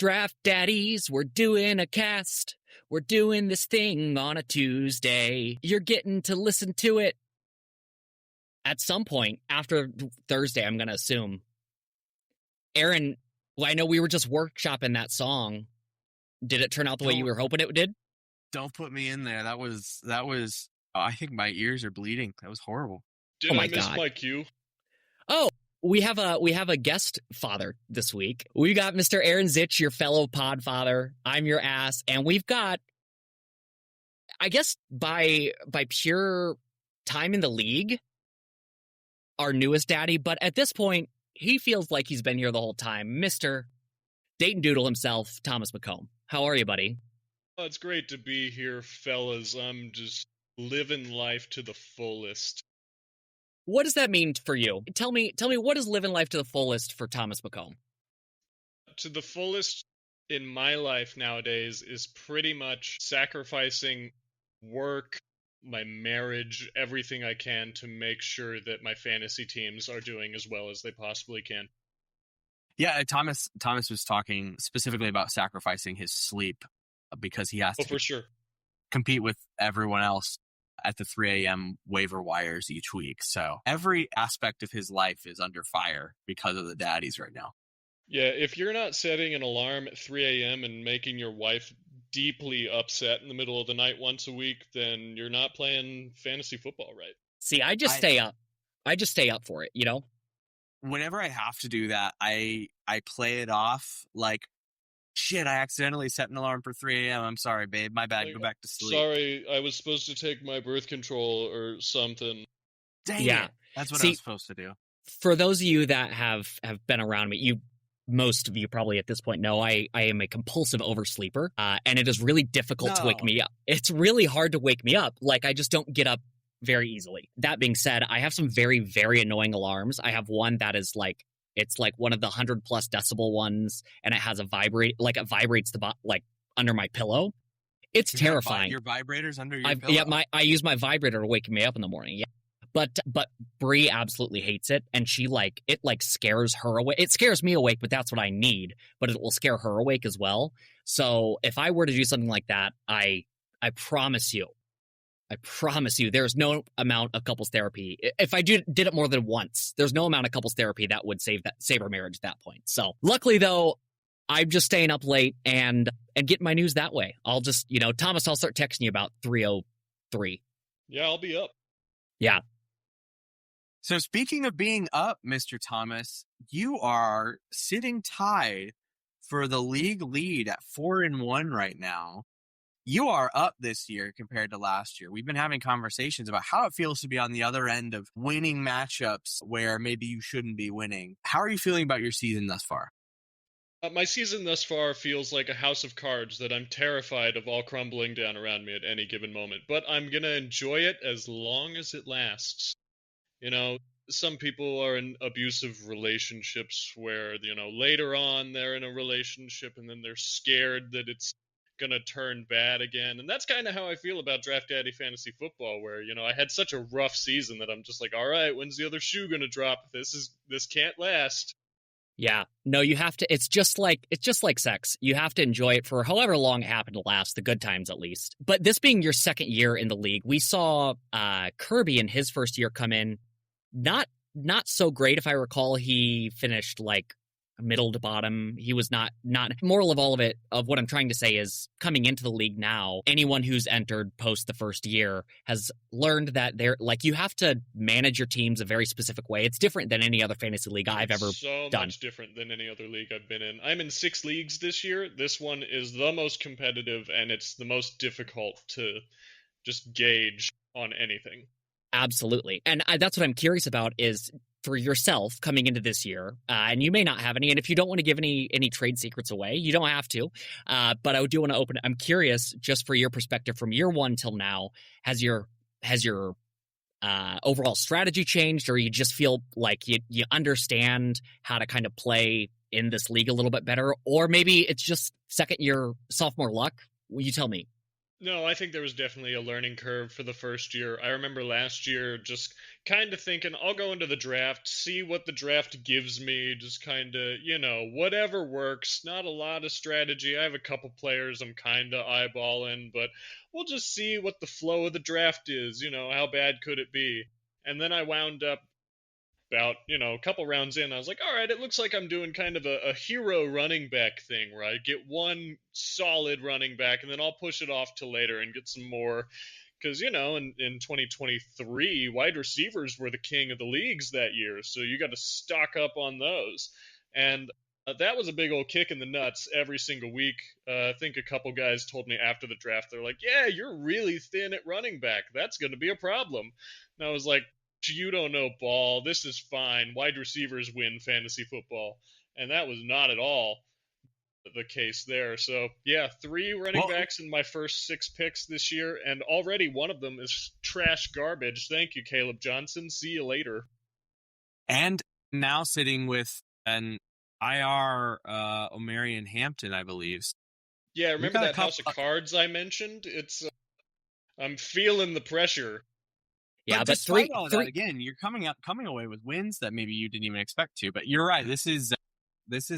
Draft Daddies, we're doing a cast. We're doing this thing on a Tuesday. You're getting to listen to it at some point after Thursday, I'm going to assume. Aaron, well, I know we were just workshopping that song. Did it turn out the way you were hoping it did? Don't put me in there. That was. I think my ears are bleeding. That was horrible. Did I miss my cue? Oh, we have a guest father this week. We got Mr. Aaron Zitch, your fellow pod father. I'm your ass, and we've got, I guess by pure time in the league, our newest daddy. But at this point, he feels like he's been here the whole time. Mr. Dayton Doodle himself, Thomas McComb. How are you, buddy? Oh, it's great to be here, fellas. I'm just living life to the fullest. What does that mean for you? Tell me what is living life to the fullest for Thomas McComb? To the fullest in my life nowadays is pretty much sacrificing work, my marriage, everything I can to make sure that my fantasy teams are doing as well as they possibly can. Yeah, Thomas was talking specifically about sacrificing his sleep because he has to for sure compete with everyone else at the 3 a.m. waiver wires each week. So every aspect of his life is under fire because of the daddies right now. Yeah, if you're not setting an alarm at 3 a.m. and making your wife deeply upset in the middle of the night once a week, then you're not playing fantasy football right. See, I just stay up. I just stay up for it, you know? Whenever I have to do that, I play it off like, shit, I accidentally set an alarm for 3 a.m. I'm sorry, babe. My bad. Go back to sleep. Sorry, I was supposed to take my birth control or something. Dang it. That's what I was supposed to do. For those of you that have been around me, most of you probably at this point know I am a compulsive oversleeper, and it is really difficult to wake me up. It's really hard to wake me up. Like, I just don't get up very easily. That being said, I have some very, very annoying alarms. I have one that is like, it's like one of the 100+ decibel ones, and it has a it vibrates under my pillow. It's terrifying. Your vibrator's under your pillow? Yeah, I use my vibrator to wake me up in the morning. Yeah. But Bree absolutely hates it, and she it scares her awake. It scares me awake, but that's what I need. But it will scare her awake as well. So if I were to do something like that, I promise you, there's no amount of couples therapy. If I did it more than once, there's no amount of couples therapy that would save our marriage at that point. So luckily though, I'm just staying up late and getting my news that way. I'll just, Thomas, I'll start texting you about 3:03. Yeah, I'll be up. Yeah. So speaking of being up, Mr. Thomas, you are sitting tied for the league lead at 4-1 right now. You are up this year compared to last year. We've been having conversations about how it feels to be on the other end of winning matchups where maybe you shouldn't be winning. How are you feeling about your season thus far? My season thus far feels like a house of cards that I'm terrified of all crumbling down around me at any given moment. But I'm going to enjoy it as long as it lasts. Some people are in abusive relationships where, later on they're in a relationship and then they're scared that it's gonna turn bad again, and that's kind of how I feel about Draft Daddy Fantasy Football, where I had such a rough season that I'm just like, all right, when's the other shoe gonna drop? This can't last. Yeah, no, you have to. It's just like sex. You have to enjoy it for however long it happened to last, the good times at least. But this being your second year in the league, we saw Kirby in his first year come in not so great. If I recall, he finished like middle to bottom. He was not moral of all of it, of what I'm trying to say is, coming into the league now, anyone who's entered post the first year has learned that you have to manage your teams a very specific way. It's different than any other fantasy league I've ever done. So much different than any other league I've been in. I'm in 6 leagues this year. This one is the most competitive, and it's the most difficult to just gauge on anything. Absolutely. And that's what I'm curious about is, for yourself coming into this year, and you may not have any, and if you don't want to give any trade secrets away, you don't have to, but I do want to open it. I'm curious, just for your perspective from year one till now, has your overall strategy changed, or you just feel like you understand how to kind of play in this league a little bit better, or maybe it's just second year sophomore luck? Will you tell me? No, I think there was definitely a learning curve for the first year. I remember last year just kind of thinking, I'll go into the draft, see what the draft gives me, just kind of, whatever works. Not a lot of strategy. I have a couple players I'm kind of eyeballing, but we'll just see what the flow of the draft is. How bad could it be? And then I wound up about, a couple rounds in, I was like, all right, it looks like I'm doing kind of a hero running back thing where I get one solid running back and then I'll push it off to later and get some more. Because, in 2023, wide receivers were the king of the leagues that year. So you got to stock up on those. And that was a big old kick in the nuts every single week. I think a couple guys told me after the draft, they're like, yeah, you're really thin at running back. That's going to be a problem. And I was like, you don't know ball. This is fine. Wide receivers win fantasy football. And that was not at all the case there. So, yeah, 3 running backs in my first 6 picks this year, and already one of them is trash garbage. Thank you, Caleb Johnson. See you later. And now sitting with an IR Omarion Hampton, I believe. Yeah, remember that house of cards I mentioned? It's I'm feeling the pressure. Yeah, but despite all that, again, you're coming away with wins that maybe you didn't even expect to. But you're right. This is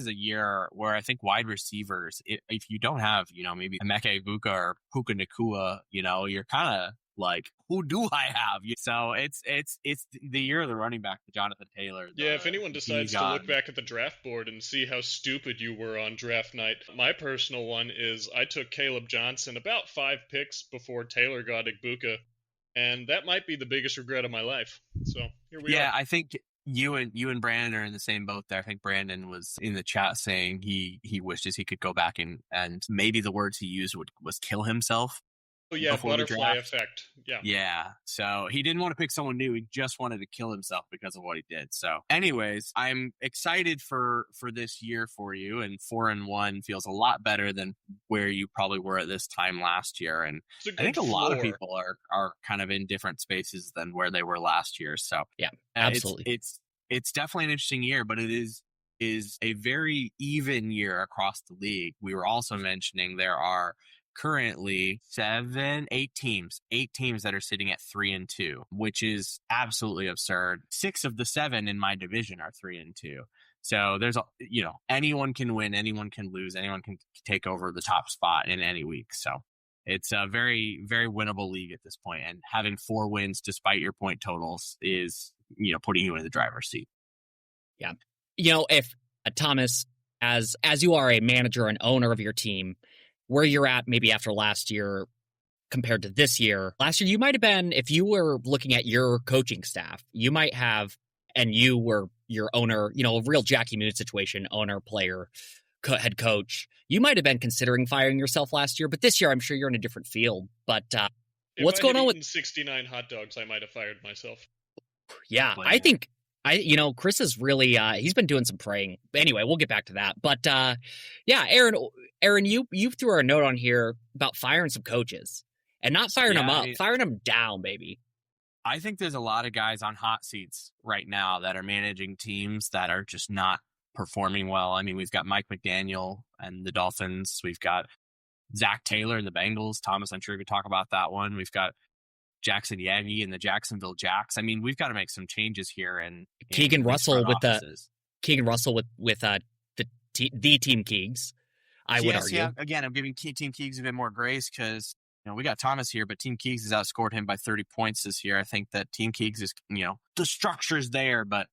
a year where I think wide receivers, if you don't have, maybe Emeka Ibuka or Puka Nacua, you're kind of like, who do I have? So it's the year of the running back, Jonathan Taylor. Yeah, if anyone decides to look back at the draft board and see how stupid you were on draft night, my personal one is I took Caleb Johnson about 5 picks before Taylor got Ibuka. And that might be the biggest regret of my life. So here we are. Yeah, I think you and Brandon are in the same boat there. I think Brandon was in the chat saying he wishes he could go back and maybe the words he used was kill himself. Oh yeah, butterfly effect. Yeah. Yeah. So he didn't want to pick someone new. He just wanted to kill himself because of what he did. So anyways, I'm excited for this year for you, and 4-1 feels a lot better than where you probably were at this time last year. And I think a lot of people are kind of in different spaces than where they were last year. So yeah, absolutely. It's definitely an interesting year, but it is a very even year across the league. We were also mentioning there are currently 8 teams that are sitting at 3-2, which is absolutely absurd. 6 of the 7 in my division are 3-2. So there's anyone can win, anyone can lose, anyone can take over the top spot in any week. So it's a very, very winnable league at this point. And having 4 wins despite your point totals is, putting you in the driver's seat. Yeah. If Thomas, as you are a manager and owner of your team, where you're at maybe after last year compared to this year. Last year, you might have been, if you were looking at your coaching staff, you might have, and you were your owner, a real Jackie Moon situation, owner, player, head coach, you might have been considering firing yourself last year, but this year I'm sure you're in a different field. But what's going on with 69 hot dogs? I might have fired myself. Yeah, I think Chris is really he's been doing some praying. Anyway, we'll get back to that. But yeah, Aaron, you threw a note on here about firing some coaches and not firing them up, firing them down, baby. I think there's a lot of guys on hot seats right now that are managing teams that are just not performing well. I mean, we've got Mike McDaniel and the Dolphins. We've got Zach Taylor and the Bengals. Thomas, I'm sure we could talk about that one. We've got Jackson Yagi and the Jacksonville Jacks. I mean, we've got to make some changes here. And Keegan Russell with the Team Keegs. I would argue. Yeah, again, I'm giving Team Keegs a bit more grace because we got Thomas here, but Team Keegs has outscored him by 30 points this year. I think that Team Keegs is, the structure's there, but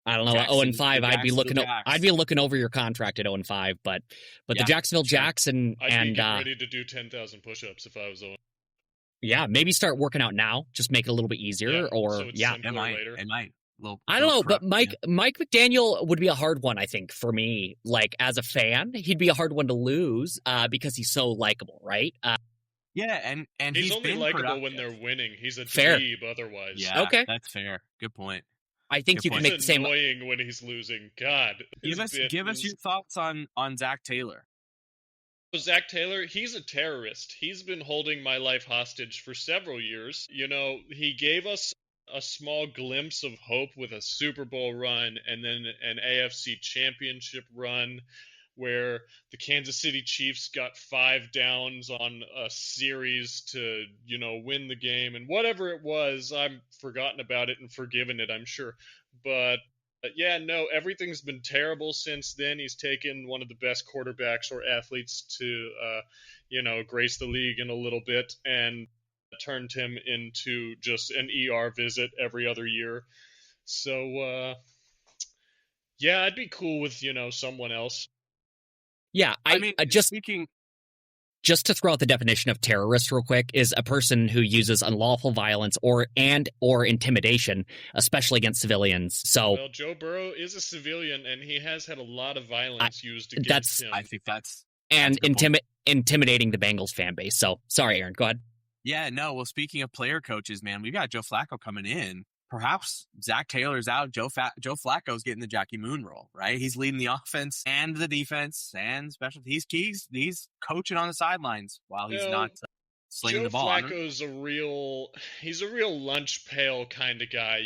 I don't know. 0-5, I'd be looking over your contract at 0-5, but the Jacksonville Jacks and I'd be ready to do 10,000 push-ups if I was 0. Yeah, maybe start working out now. Just make it a little bit easier. It might. I don't know, but Mike McDaniel would be a hard one, I think, for me. Like, as a fan, he'd be a hard one to lose because he's so likable, right? Yeah, and he's only likable when they're winning. He's a dweeb otherwise. Yeah, okay, that's fair. Good point. I think you can make the same. Annoying when he's losing. God, give us your thoughts on Zach Taylor. Zach Taylor, he's a terrorist. He's been holding my life hostage for several years. He gave us a small glimpse of hope with a Super Bowl run and then an AFC championship run. where the Kansas City Chiefs got 5 downs on a series to, win the game. And whatever it was, I've forgotten about it and forgiven it, I'm sure. But yeah, no, everything's been terrible since then. He's taken one of the best quarterbacks or athletes to, grace the league in a little bit and turned him into just an ER visit every other year. So, yeah, I'd be cool with, someone else. Yeah, speaking... Just to throw out the definition of terrorist real quick, is a person who uses unlawful violence or intimidation, especially against civilians. So, well, Joe Burrow is a civilian, and he has had a lot of violence used against him. I think that's intimidating the Bengals fan base. So, sorry, Aaron, go ahead. Yeah, no. Well, speaking of player coaches, man, we got Joe Flacco coming in. Perhaps Zach Taylor's out. Joe Flacco's getting the Jackie Moon role, right? He's leading the offense and the defense and special. He's coaching on the sidelines while he's not slinging the ball. Joe Flacco's he's a real lunch pail kind of guy,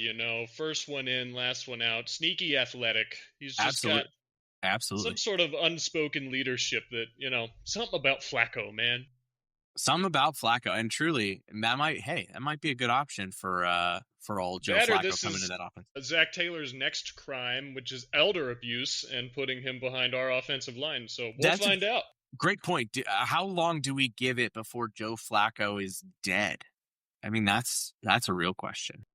First one in, last one out. Sneaky athletic. He's just got some sort of unspoken leadership that, something about Flacco, man. Something about Flacco, and truly, that might be a good option for old Joe Flacco coming to that offense. Zach Taylor's next crime, which is elder abuse, and putting him behind our offensive line. So we'll find out. Great point. How long do we give it before Joe Flacco is dead? I mean, that's a real question.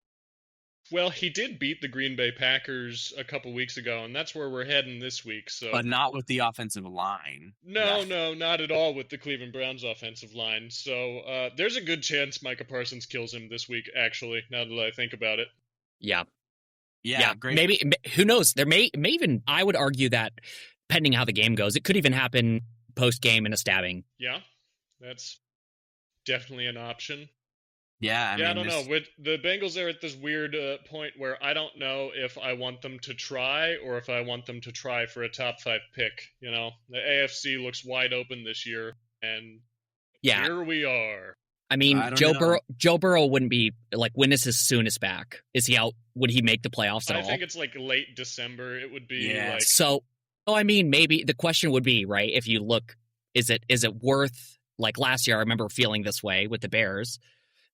Well, he did beat the Green Bay Packers a couple weeks ago, and that's where we're heading this week. So, but not with the offensive line. No, not at all with the Cleveland Browns offensive line. So there's a good chance Micah Parsons kills him this week, actually, now that I think about it. Yeah. Great. Maybe, who knows? There may even, I would argue that, depending how the game goes, it could even happen post-game in a stabbing. Yeah, that's definitely an option. Yeah, I don't know. With the Bengals are at this weird point where I don't know if I want them to try or if I want them to try for a top 5 pick. The AFC looks wide open this year, and here we are. I mean, Joe Burrow wouldn't be like, when is his soonest back? Is he out? Would he make the playoffs at all? I think it's like late December. It would be like. So, I mean, maybe the question would be, right? If you look, is it worth, like last year? I remember feeling this way with the Bears.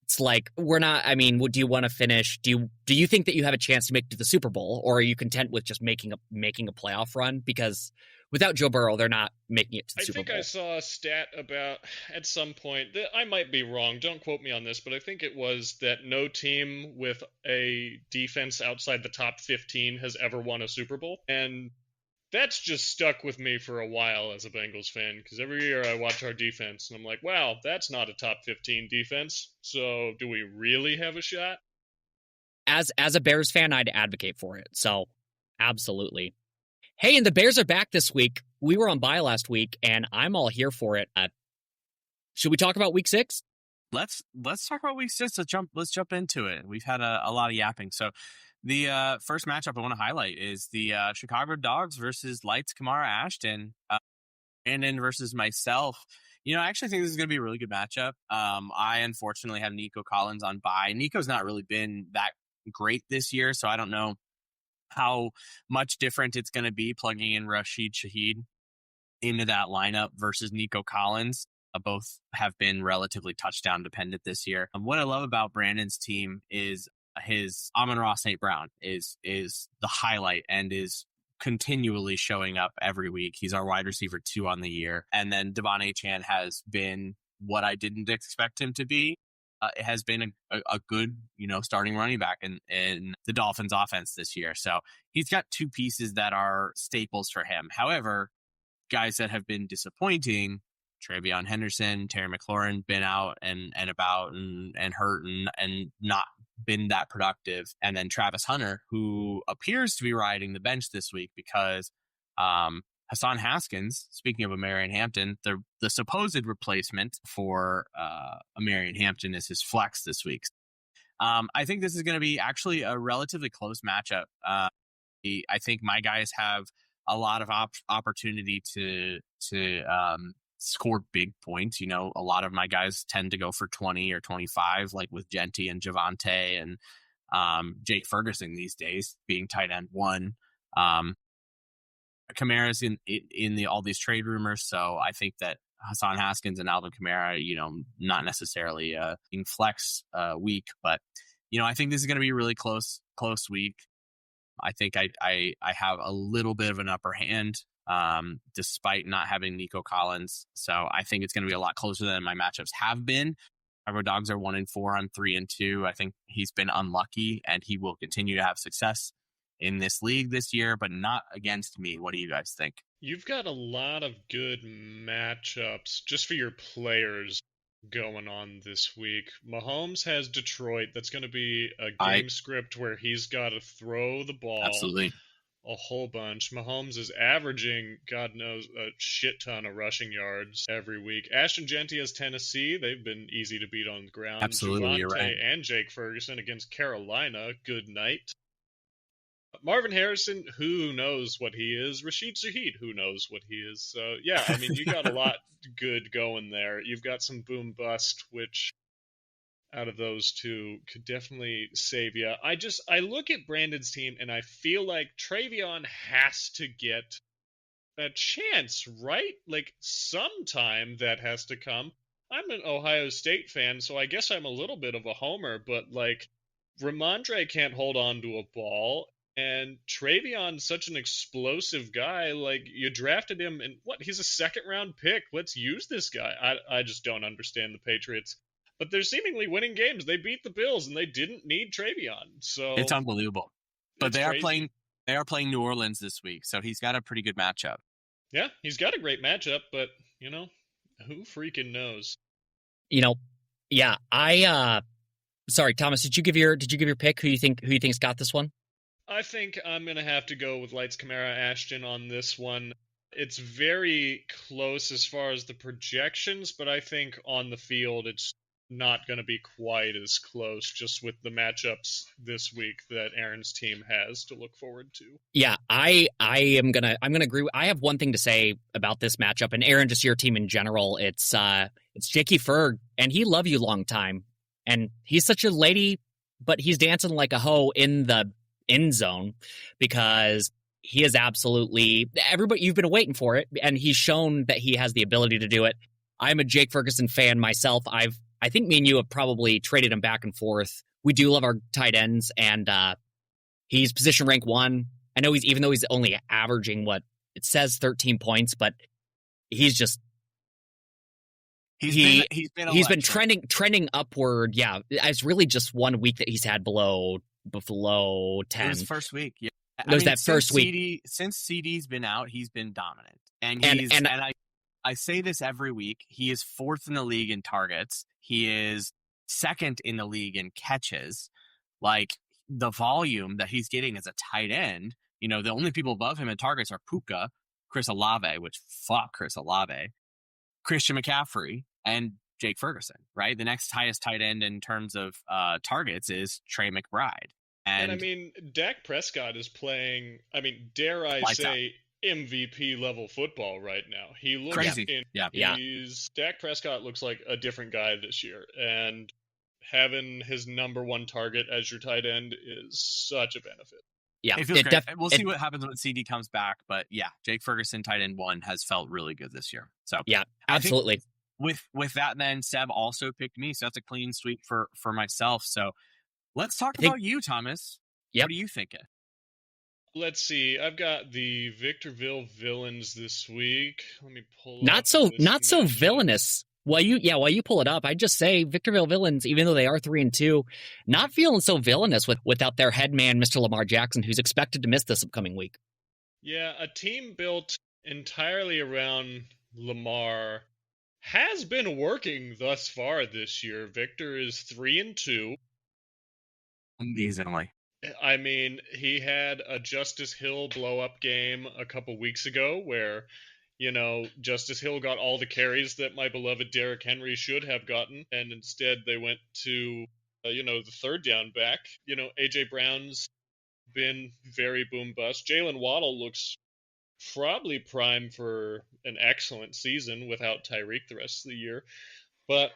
It's like, we're not, I mean, do you want to finish? Do you think that you have a chance to make it to the Super Bowl, or are you content with just making a playoff run? Because without Joe Burrow, they're not making it to the Super Bowl. I think I saw a stat about, at some point, I might be wrong, don't quote me on this, but I think it was that no team with a defense outside the top 15 has ever won a Super Bowl. And that's just stuck with me for a while as a Bengals fan, because every year I watch our defense and I'm like, wow, that's not a top 15 defense. So do we really have a shot? As a Bears fan, I'd advocate for it. So absolutely. Hey, and the Bears are back this week. We were on bye last week, and I'm all here for it. Should we talk about week 6? Let's talk about week 6. Let's jump into it. We've had a lot of yapping. So the first matchup I want to highlight is the Chicago Dogs versus Lights Kamara Ashton, Brandon versus myself. I actually think this is going to be a really good matchup. I unfortunately have Nico Collins on bye. Nico's not really been that great this year, so I don't know how much different it's going to be plugging in Rashid Shaheed into that lineup versus Nico Collins. Both have been relatively touchdown dependent this year. What I love about Brandon's team is his Amon-Ra St. Brown is the highlight and is continually showing up every week. He's our wide receiver 2 on the year. And then Devon Achane has been what I didn't expect him to be. It has been a good, starting running back in the Dolphins offense this year. So he's got 2 pieces that are staples for him. However, guys that have been disappointing, Travion Henderson, Terry McLaurin, been out and about and hurt and not been that productive. And then Travis Hunter, who appears to be riding the bench this week because Hassan Haskins, speaking of Amarian Hampton, the supposed replacement for Amarian Hampton is his flex this week. I think this is going to be actually a relatively close matchup. I think my guys have a lot of opportunity to score big points. A lot of my guys tend to go for 20 or 25, like with Genty and Javonte and Jake Ferguson these days being tight end 1. Kamara's in the all these trade rumors, so I think that Hassan Haskins and Alvin Kamara, not necessarily in flex week, but I think this is going to be a really close week. I think I have a little bit of an upper hand, despite not having Nico Collins. So I think it's going to be a lot closer than my matchups have been. Our dogs are 1-4. I'm 3-2. I think he's been unlucky, and he will continue to have success in this league this year, but not against me. What do you guys think? You've got a lot of good matchups just for your players going on this week. Mahomes has Detroit. That's going to be a game script where he's got to throw the ball Absolutely a whole bunch. Mahomes is averaging, God knows, a shit ton of rushing yards every week. Ashton Genty has Tennessee. They've been easy to beat on the ground. Absolutely, you're right. And Jake Ferguson against Carolina. Good night. Marvin Harrison, who knows what he is? Rashid Shaheed, who knows what he is? So, yeah, I mean, you got a lot good going there. You've got some boom bust, which out of those two could definitely save you. I look at Brandon's team and I feel like Travion has to get a chance, right? Like sometime that has to come. I'm an Ohio State fan, so I guess I'm a little bit of a homer, but like Ramondre can't hold on to a ball, and Travion's such an explosive guy. Like you drafted him, and he's a second round pick. Let's use this guy. I just don't understand the Patriots. But they're seemingly winning games. They beat the Bills, and they didn't need Travion. So it's unbelievable. But they are playing New Orleans this week, so he's got a pretty good matchup. Yeah, he's got a great matchup, but who freaking knows? Yeah. Sorry, Thomas. Did you give your pick? Who you think's got this one? I think I'm gonna have to go with Lights Camara Ashton on this one. It's very close as far as the projections, but I think on the field it's not going to be quite as close, just with the matchups this week that Aaron's team has to look forward to. Yeah, I'm gonna agree. I have one thing to say about this matchup, and Aaron, just your team in general. It's Jakey Ferg, and he love you long time, and he's such a lady, but he's dancing like a hoe in the end zone because he is absolutely everybody. You've been waiting for it, and he's shown that he has the ability to do it. I'm a Jake Ferguson fan myself. I think me and you have probably traded him back and forth. We do love our tight ends, and he's position rank 1. I know even though he's only averaging it says 13 points, but he's just he's been trending upward. Yeah, it's really just 1 week that he's had below 10. It was first week. Yeah, first week. Since CD's been out, he's been dominant, and I say this every week. He is 4th in the league in targets. He is 2nd in the league in catches. Like the volume that he's getting as a tight end, the only people above him in targets are Puka, Chris Olave, which fuck Chris Olave, Christian McCaffrey, and Jake Ferguson, right? The next highest tight end in terms of targets is Trey McBride. And I mean, Dak Prescott is playing, dare I say, MVP level football right now. He looks crazy. Dak Prescott looks like a different guy this year, and having his number 1 target as your tight end is such a benefit. Yeah, it feels great. We'll see what happens when CD comes back, but yeah, Jake Ferguson tight end 1 has felt really good this year. So yeah, absolutely. With that, then Seb also picked me, so that's a clean sweep for myself. So let's talk about you, Thomas. Yep. What are you thinking? Let's see. I've got the Victorville Villains this week. Let me pull not so villainous. While you pull it up, I just say Victorville Villains, even though they are 3-2, not feeling so villainous without their head man, Mr. Lamar Jackson, who's expected to miss this upcoming week. Yeah, a team built entirely around Lamar has been working thus far this year. Victor is 3-2. Amazingly. I mean, he had a Justice Hill blow-up game a couple weeks ago where, Justice Hill got all the carries that my beloved Derrick Henry should have gotten, and instead they went to, the third down back. A.J. Brown's been very boom-bust. Jalen Waddle looks probably prime for an excellent season without Tyreek the rest of the year. But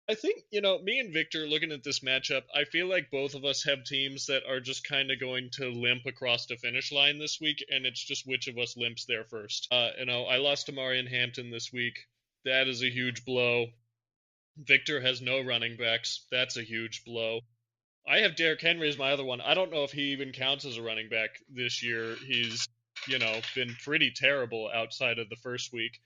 I think, me and Victor looking at this matchup, I feel like both of us have teams that are just kind of going to limp across the finish line this week, and it's just which of us limps there first. I lost to Marion Hampton this week. That is a huge blow. Victor has no running backs. That's a huge blow. I have Derrick Henry as my other one. I don't know if he even counts as a running back this year. He's, been pretty terrible outside of the first week.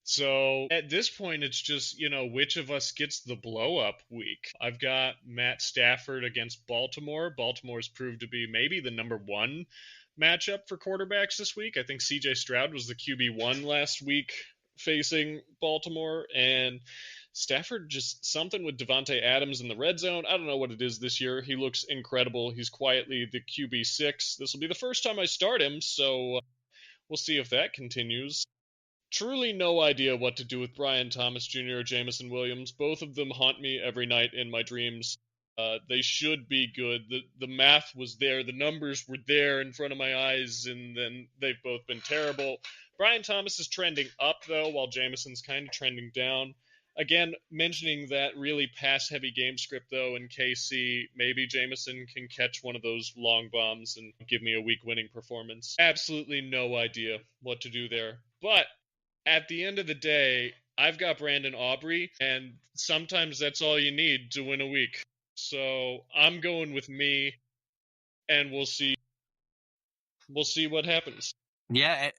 So at this point, it's just, which of us gets the blow up week. I've got Matt Stafford against Baltimore. Baltimore's proved to be maybe the number one matchup for quarterbacks this week. I think CJ Stroud was the QB1 last week facing Baltimore, and Stafford just something with Devontae Adams in the red zone. I don't know what it is this year. He looks incredible. He's quietly the QB6. This will be the first time I start him, so we'll see if that continues. Truly no idea what to do with Brian Thomas Jr. or Jameson Williams. Both of them haunt me every night in my dreams. They should be good. The math was there. The numbers were there in front of my eyes, and then they've both been terrible. Brian Thomas is trending up, though, while Jameson's kind of trending down. Again, mentioning that really pass-heavy game script, though, in KC, maybe Jameson can catch one of those long bombs and give me a week-winning performance. Absolutely no idea what to do there. But at the end of the day, I've got Brandon Aubrey, and sometimes that's all you need to win a week. So I'm going with me, and we'll see. We'll see what happens. Yeah,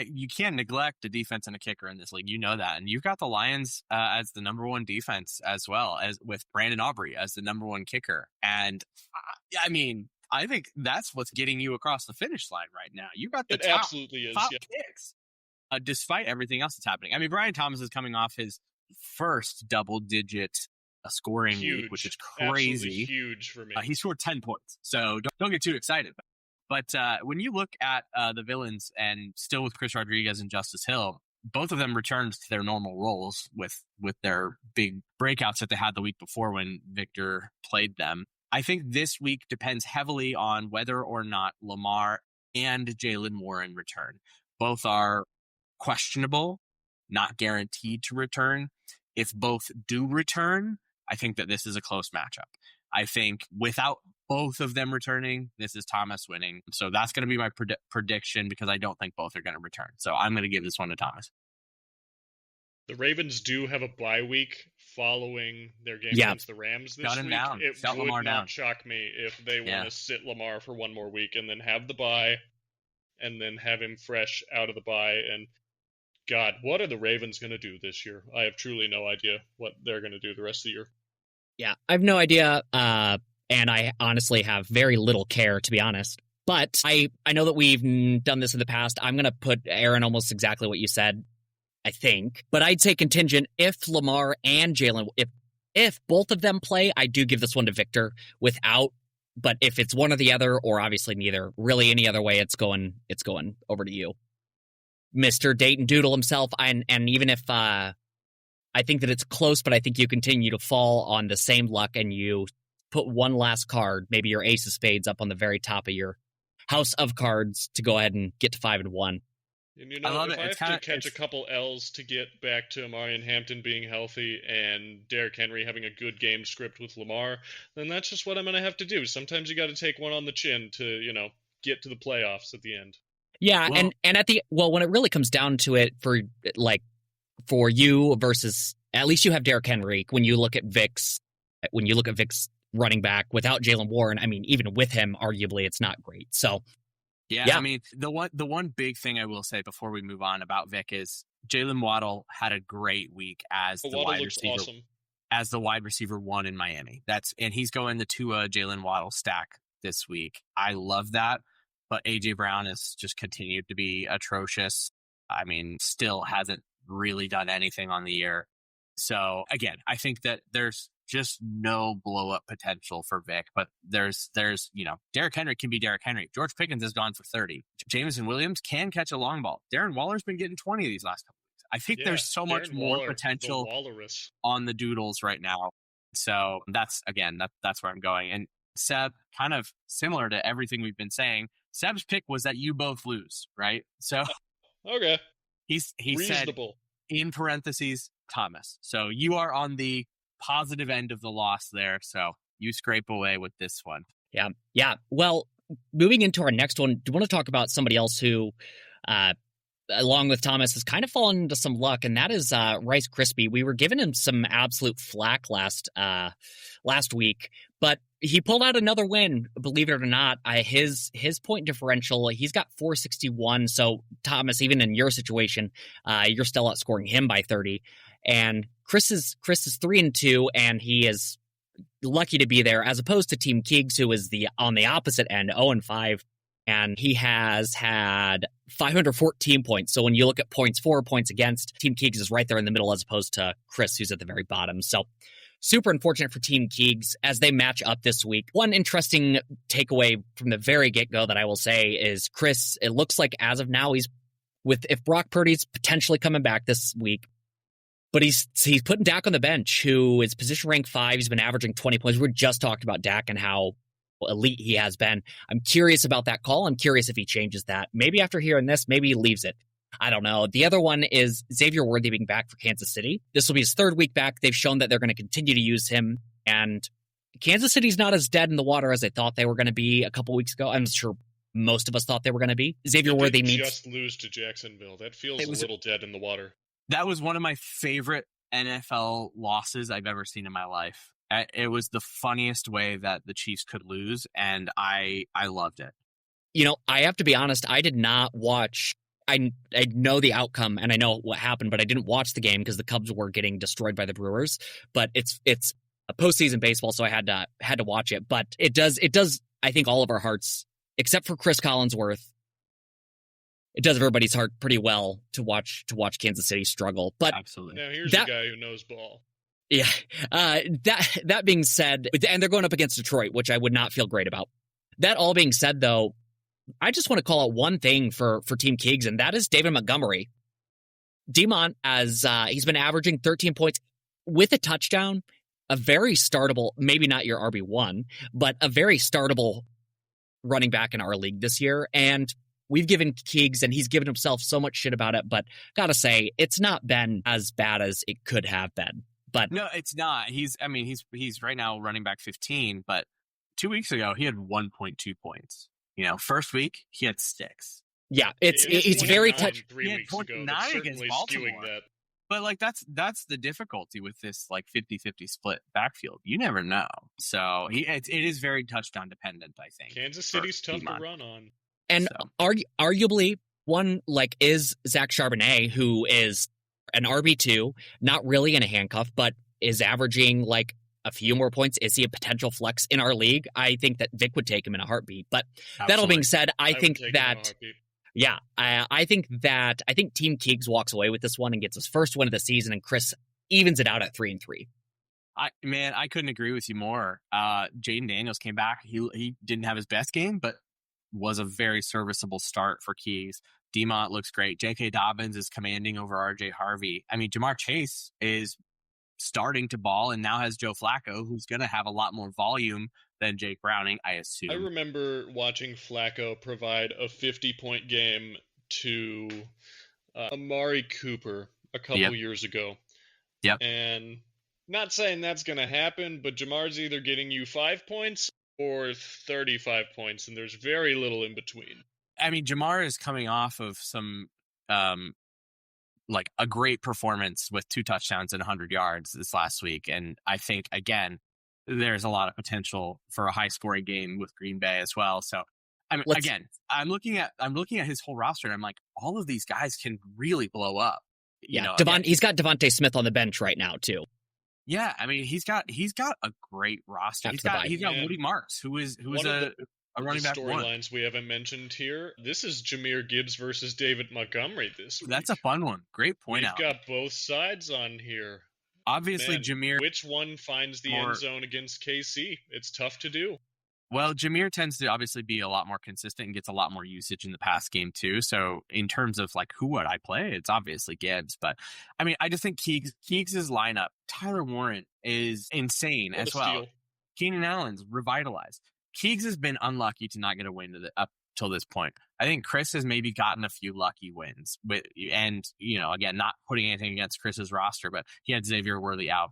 you can't neglect the defense and a kicker in this league. You know that. And you've got the Lions as the number one defense, as well as with Brandon Aubrey as the number one kicker. And I think that's what's getting you across the finish line right now. You got the top kicks, despite everything else that's happening. I mean, Brian Thomas is coming off his first double-digit scoring week, which is crazy. Absolutely huge for me. He scored 10 points, so don't get too excited. But when you look at the villains, and still with Chris Rodriguez and Justice Hill, both of them returned to their normal roles with their big breakouts that they had the week before when Victor played them. I think this week depends heavily on whether or not Lamar and Jaylen Warren return. Both are questionable, not guaranteed to return. If both do return, I think that this is a close matchup. I think without both of them returning, this is Thomas winning. So that's going to be my prediction, because I don't think both are going to return. So I'm going to give this one to Thomas. The Ravens do have a bye week following their game against the Rams this week. Down. It would not shock me if they want to sit Lamar for one more week and then have the bye and then have him fresh out of the bye. And God, what are the Ravens going to do this year? I have truly no idea what they're going to do the rest of the year. Yeah, I have no idea. And I honestly have very little care, to be honest. But I know that we've done this in the past. I'm going to put Aaron almost exactly what you said, I think. But I'd say contingent if Lamar and Jaylen, if both of them play, I do give this one to Victor without. But if it's one or the other, or obviously neither, really any other way, it's going over to you, Mr. Dayton Doodle himself. And even if I think that it's close, but I think you continue to fall on the same luck, and you put one last card, maybe your ace of spades, up on the very top of your house of cards to go ahead and get to 5-1. And I love it. I have to catch a couple L's to get back to Marion Hampton being healthy and Derrick Henry having a good game script with Lamar, then that's just what I'm going to have to do. Sometimes you got to take one on the chin to, get to the playoffs at the end. Yeah, well, and when it really comes down to it, for you versus, at least you have Derrick Henry. When you look at Vic's running back without Jaylen Warren, I mean, even with him, arguably it's not great. So, yeah. I mean, the one big thing I will say before we move on about Vic is Jalen Waddle had a great week as the wide receiver. Awesome. As the wide receiver 1 in Miami. And he's going the Tua Jalen Waddle stack this week. I love that. But AJ Brown has just continued to be atrocious. I mean, still hasn't really done anything on the year. So again, I think that there's just no blow up potential for Vic, but there's Derrick Henry can be Derrick Henry. George Pickens has gone for 30. Jameson Williams can catch a long ball. Darren Waller's been getting 20 these last couple weeks. I think there's so much more potential on the Doodles right now. So that's where I'm going. And Seb, kind of similar to everything we've been saying, Seb's pick was that you both lose, right? So okay. He said in parentheses Thomas. So you are on the positive end of the loss there. So you scrape away with this one. Yeah. Well, moving into our next one, do you want to talk about somebody else who, along with Thomas, has kind of fallen into some luck, and that is Rice Krispie. We were giving him some absolute flack last week, but he pulled out another win. Believe it or not, his point differential, he's got 461. So Thomas, even in your situation, you're still outscoring him by 30. And Chris is 3-2, and he is lucky to be there, as opposed to Team Keegs, who is on the opposite end, 0-5. And he has had 514 points. So when you look at points for, points against, Team Keegs is right there in the middle, as opposed to Chris, who's at the very bottom. So super unfortunate for Team Keegs as they match up this week. One interesting takeaway from the very get-go that I will say is Chris, it looks like as of now, if Brock Purdy's potentially coming back this week, but he's putting Dak on the bench, who is position rank 5. He's been averaging 20 points. We just talked about Dak and how elite he has been. I'm curious about that call. I'm curious if he changes that. Maybe after hearing this, maybe he leaves it. I don't know. The other one is Xavier Worthy being back for Kansas City. This will be his third week back. They've shown that they're going to continue to use him. And Kansas City's not as dead in the water as I thought they were going to be a couple weeks ago. I'm sure most of us thought they were going to be. Xavier Worthy needs just lose to Jacksonville. That feels a little dead in the water. That was one of my favorite NFL losses I've ever seen in my life. It was the funniest way that the Chiefs could lose, and I loved it. You know, I have to be honest, I did not watch. I know the outcome and I know what happened, but I didn't watch the game because the Cubs were getting destroyed by the Brewers. But it's a postseason baseball, so I had to watch it. But it does I think all of our hearts, except for Chris Collinsworth, it does everybody's heart pretty well to watch Kansas City struggle. But absolutely, now here's a guy who knows ball. Yeah. That being said, and they're going up against Detroit, which I would not feel great about. That all being said, though, I just want to call out one thing for Team Keegs, and that is David Montgomery. Demont, as he's been averaging 13 points with a touchdown, a very startable, maybe not your RB1, but a very startable running back in our league this year. And we've given Keegs, and he's given himself so much shit about it, but gotta say, it's not been as bad as it could have been. But no, it's not. He's right now running back 15, but 2 weeks ago he had 1.2 points. You know, first week he had 6. Yeah, it's very touch. 3 weeks ago. 29 against Baltimore. That. But like that's the difficulty with this like 50-50 split backfield. You never know. So it is very touchdown dependent, I think. Kansas City's tough to run on. And arguably one like is Zach Charbonnet, who is an RB2, not really in a handcuff, but is averaging like a few more points. Is he a potential flex in our league? I think that Vic would take him in a heartbeat. But that all being said, I think Team Keegs walks away with this one and gets his first win of the season, and Chris evens it out at 3-3. I couldn't agree with you more. Jaden Daniels came back. He didn't have his best game, but was a very serviceable start for Keegs. Demont looks great. J.K. Dobbins is commanding over R.J. Harvey. I mean, Jamar Chase is starting to ball and now has Joe Flacco, who's going to have a lot more volume than Jake Browning, I assume. I remember watching Flacco provide a 50-point game to Amari Cooper a couple years ago. Yep. And not saying that's going to happen, but Jamar's either getting you 5 points or 35 points, and there's very little in between. I mean, Jamar is coming off of some, like a great performance with 2 touchdowns and 100 yards this last week. And I think, again, there's a lot of potential for a high scoring game with Green Bay as well. So, I mean, I'm looking at his whole roster and I'm like, all of these guys can really blow up. You know, he's got Devontae Smith on the bench right now too. Yeah, I mean, he's got a great roster. He's got Woody Marks, who's a running back. Storylines we haven't mentioned here. This is Jahmyr Gibbs versus David Montgomery this week. That's a fun one. Great point out. We've got both sides on here. Obviously, Jahmyr. Which one finds the end zone against KC? It's tough to do. Well, Jahmyr tends to obviously be a lot more consistent and gets a lot more usage in the pass game too. So in terms of like who would I play, it's obviously Gibbs. But I mean, I just think Keegs' lineup, Tyler Warren is insane as well. Steal. Keenan Allen's revitalized. Keegs has been unlucky to not get a win up till this point. I think Chris has maybe gotten a few lucky wins. And, you know, again, not putting anything against Chris's roster, but he had Xavier Worthy out.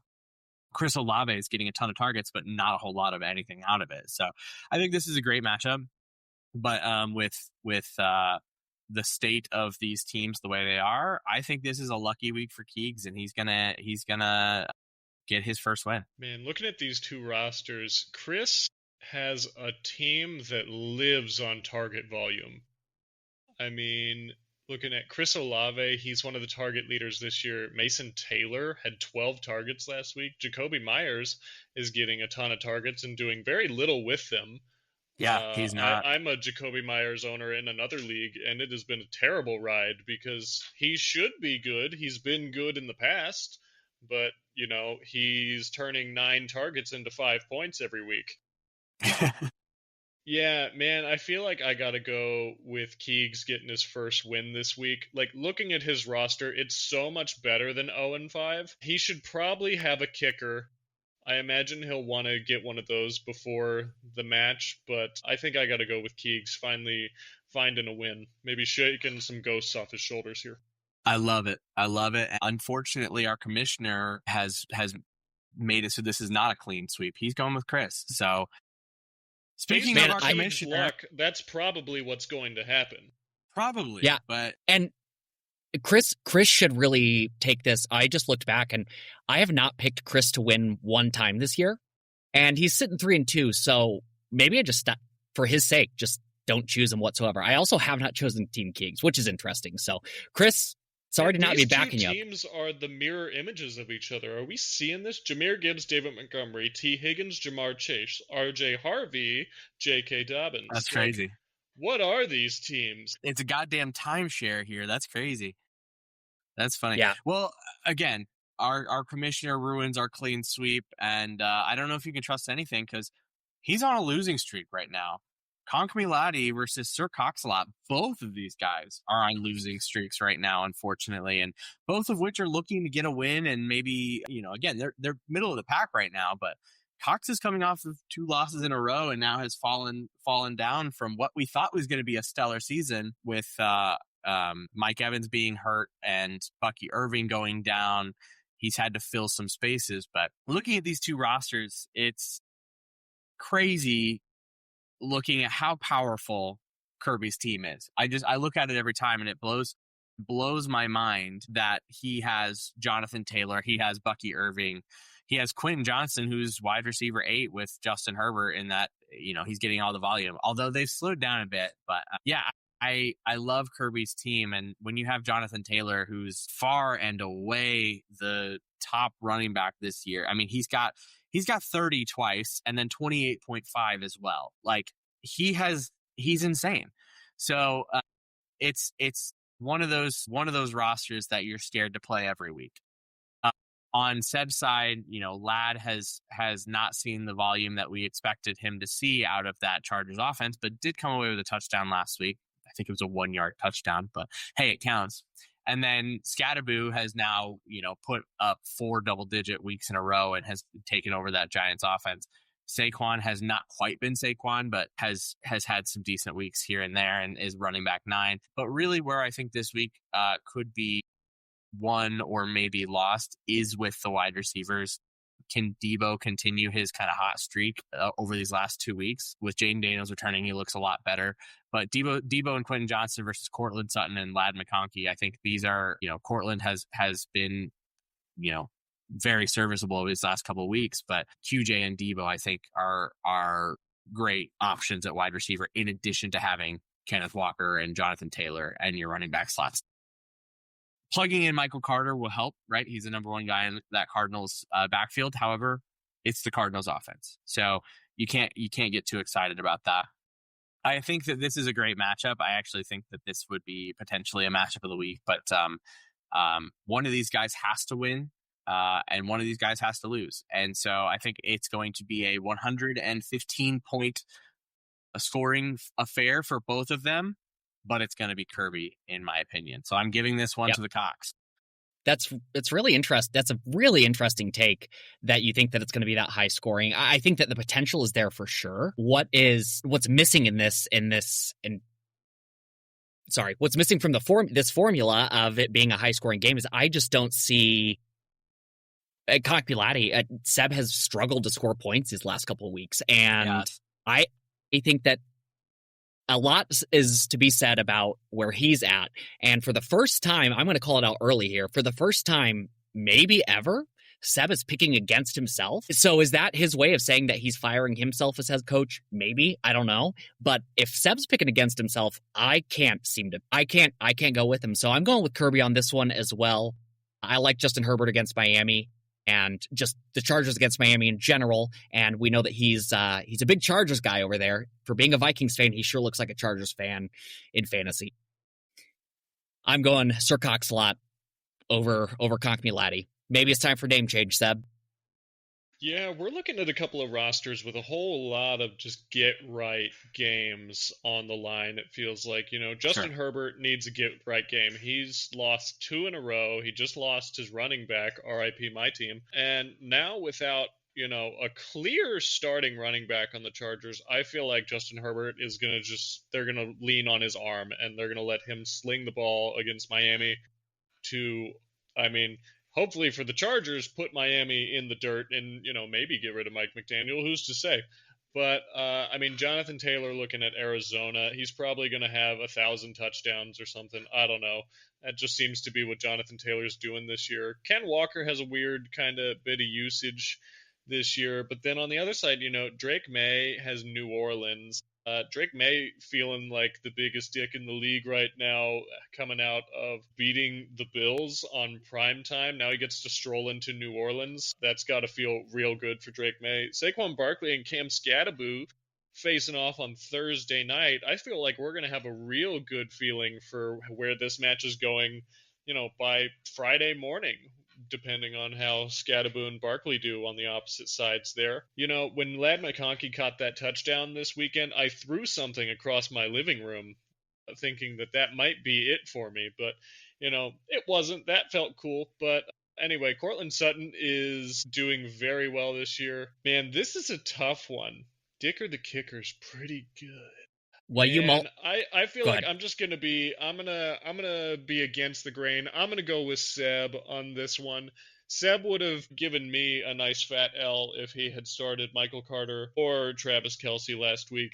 Chris Olave is getting a ton of targets, but not a whole lot of anything out of it. So I think this is a great matchup. But with the state of these teams the way they are, I think this is a lucky week for Keegs, and he's gonna get his first win. Man, looking at these two rosters, Chris has a team that lives on target volume. I mean, looking at Chris Olave, he's one of the target leaders this year. Mason Taylor had 12 targets last week. Jacoby Myers is getting a ton of targets and doing very little with them. Yeah, he's not. I'm a Jacoby Myers owner in another league, and it has been a terrible ride because he should be good. He's been good in the past, but, he's turning 9 targets into 5 points every week. Yeah, man, I feel like I gotta go with Keegs getting his first win this week. Like, looking at his roster, it's so much better than 0-5. He should probably have a kicker. I imagine he'll want to get one of those before the match, but I think I gotta go with Keegs finally finding a win. Maybe shaking some ghosts off his shoulders here. I love it. Unfortunately, our commissioner has made it so this is not a clean sweep. He's going with Chris. So speaking of our commissioner, that's probably what's going to happen. Probably. Yeah. And Chris should really take this. I just looked back, and I have not picked Chris to win one time this year, and he's sitting 3-2. So maybe I just, for his sake, just don't choose him whatsoever. I also have not chosen Team Keegs, which is interesting. So Chris, sorry to not be backing you up. These teams are the mirror images of each other. Are we seeing this? Jahmyr Gibbs, David Montgomery, T. Higgins, Jamar Chase, R.J. Harvey, J.K. Dobbins. That's crazy. What are these teams? It's a goddamn timeshare here. That's crazy. That's funny. Yeah. Well, again, our commissioner ruins our clean sweep, and I don't know if you can trust anything because he's on a losing streak right now. Conkamilati versus Sir Coxalot, both of these guys are on losing streaks right now, unfortunately, and both of which are looking to get a win. And maybe, again, they're middle of the pack right now, but Cox is coming off of 2 losses in a row and now has fallen down from what we thought was going to be a stellar season with Mike Evans being hurt and Bucky Irving going down. He's had to fill some spaces, but looking at these two rosters, it's crazy looking at how powerful Kirby's team is. I look at it every time, and it blows my mind that he has Jonathan Taylor, he has Bucky Irving, he has Quentin Johnson, who's wide receiver 8 with Justin Herbert, in that he's getting all the volume. Although they've slowed down a bit, but I love Kirby's team, and when you have Jonathan Taylor, who's far and away the top running back this year, I mean he's got 30 twice and then 28.5 as well. Like he's insane. So it's one of those rosters that you're scared to play every week. On Seb's side, Ladd has not seen the volume that we expected him to see out of that Chargers offense, but did come away with a touchdown last week. I think it was a 1-yard touchdown, but hey, it counts. And then Scatterboo has now, put up 4 double-digit weeks in a row and has taken over that Giants offense. Saquon has not quite been Saquon, but has had some decent weeks here and there and is running back 9. But really where I think this week could be won or maybe lost is with the wide receivers. Can Debo continue his kind of hot streak over these last 2 weeks? With Jaden Daniels returning, he looks a lot better. But Debo and Quentin Johnson versus Cortland Sutton and Ladd McConkey, I think these are, Cortland has been, very serviceable over these last couple of weeks. But QJ and Debo, I think, are great options at wide receiver, in addition to having Kenneth Walker and Jonathan Taylor and your running back slots. Plugging in Michael Carter will help, right? He's the number 1 guy in that Cardinals backfield. However, it's the Cardinals offense, so you can't get too excited about that. I think that this is a great matchup. I actually think that this would be potentially a matchup of the week, but one of these guys has to win, and one of these guys has to lose. And so I think it's going to be a 115-point scoring affair for both of them. But it's going to be Kirby, in my opinion. So I'm giving this one to the Cox. It's really interesting. That's a really interesting take that you think that it's going to be that high scoring. I think that the potential is there for sure. What's missing what's missing from this formula of it being a high scoring game is I just don't see Cockpilati, Seb has struggled to score points these last couple of weeks, and Yes. I think that a lot is to be said about where he's at. And for the first time, I'm going to call it out early here. For the first time, maybe ever, Seb is picking against himself. So is that his way of saying that he's firing himself as head coach? Maybe. I don't know. But if Seb's picking against himself, I can't go with him. So I'm going with Kirby on this one as well. I like Justin Herbert against Miami and just the Chargers against Miami in general. And we know that he's a big Chargers guy over there. For being a Vikings fan, he sure looks like a Chargers fan in fantasy. I'm going Sir Cox-a-lot over Conkmelati. Maybe it's time for name change, Seb. Yeah, we're looking at a couple of rosters with a whole lot of just get right games on the line. It feels like, Justin Herbert needs a get right game. He's lost 2 in a row. He just lost his running back, RIP my team. And now without, a clear starting running back on the Chargers, I feel like Justin Herbert is going to they're going to lean on his arm and they're going to let him sling the ball against Miami hopefully for the Chargers, put Miami in the dirt and, maybe get rid of Mike McDaniel. Who's to say? But, Jonathan Taylor looking at Arizona, he's probably going to have 1,000 touchdowns or something. I don't know. That just seems to be what Jonathan Taylor's doing this year. Ken Walker has a weird kind of bit of usage this year. But then on the other side, Drake May has New Orleans. Drake May feeling like the biggest dick in the league right now, coming out of beating the Bills on prime time. Now he gets to stroll into New Orleans. That's got to feel real good for Drake May. Saquon Barkley and Cam Scatterbo facing off on Thursday night. I feel like we're going to have a real good feeling for where this match is going, by Friday morning, depending on how Scatterbo and Barkley do on the opposite sides there. When Ladd McConkey caught that touchdown this weekend, I threw something across my living room thinking that might be it for me. But, it wasn't. That felt cool. But anyway, Cortland Sutton is doing very well this year. Man, this is a tough one. Dicker the Kicker's pretty good. Well, I feel Go like ahead. I'm gonna be against the grain. I'm gonna go with Seb on this one. Seb would have given me a nice fat L if he had started Michael Carter or Travis Kelce last week.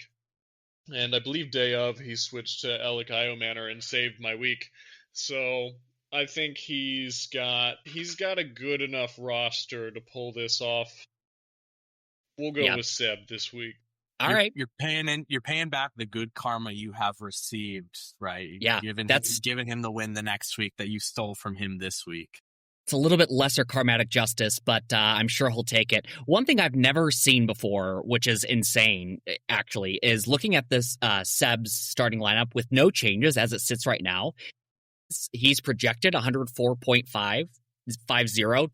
And I believe day of he switched to Alec Manor and saved my week. So I think he's got a good enough roster to pull this off. We'll go with Seb this week. All right. You're paying back the good karma you have received, right? Yeah. Giving him the win the next week that you stole from him this week. It's a little bit lesser karmatic justice, but I'm sure he'll take it. One thing I've never seen before, which is insane, actually, is looking at this Seb's starting lineup with no changes as it sits right now. He's projected 104.550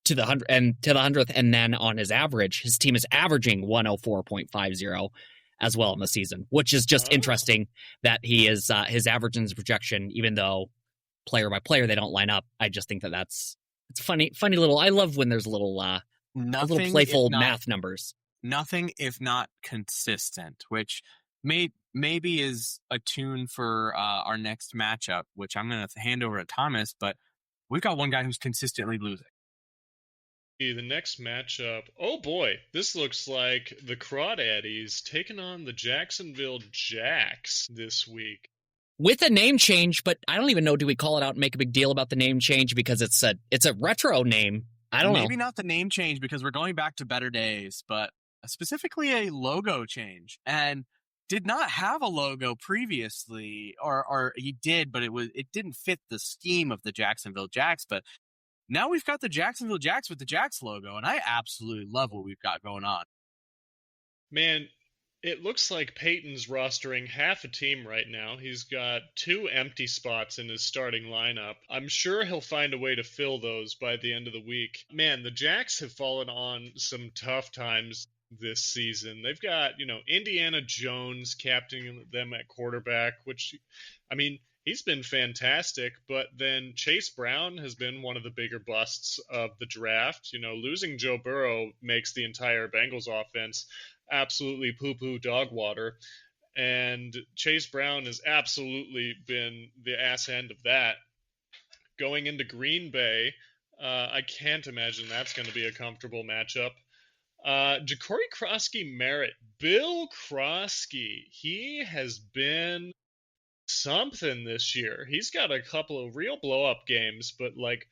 to the 100th, and then on his average, his team is averaging 104.50 as well in the season, which is just interesting that he is his average and his projection, even though player by player they don't line up. I just think it's funny little. I love when there's a little playful math numbers. Nothing if not consistent, which maybe is a tune for our next matchup, which I'm going to hand over to Thomas. But we've got one guy who's consistently losing. The next matchup, oh boy, this looks like the Crawdaddies taking on the Jacksonville Jacks this week. With a name change, but I don't even know, do we call it out and make a big deal about the name change because it's a retro name? I don't know. Maybe not the name change because we're going back to better days, but specifically a logo change. And did not have a logo previously, or he did, but it didn't fit the scheme of the Jacksonville Jacks, but now we've got the Jacksonville Jacks with the Jacks logo, and I absolutely love what we've got going on. Man, it looks like Peyton's rostering half a team right now. He's got 2 empty spots in his starting lineup. I'm sure he'll find a way to fill those by the end of the week. Man, the Jacks have fallen on some tough times this season. They've got, Indiana Jones captaining them at quarterback, which, he's been fantastic, but then Chase Brown has been one of the bigger busts of the draft. Losing Joe Burrow makes the entire Bengals offense absolutely poo-poo dog water, and Chase Brown has absolutely been the ass end of that. going into Green Bay. I can't imagine that's going to be a comfortable matchup. Ja'Cory Krosky-Merritt. Bill Krosky. He has been something this year. He's got a couple of real blow-up games, but, like,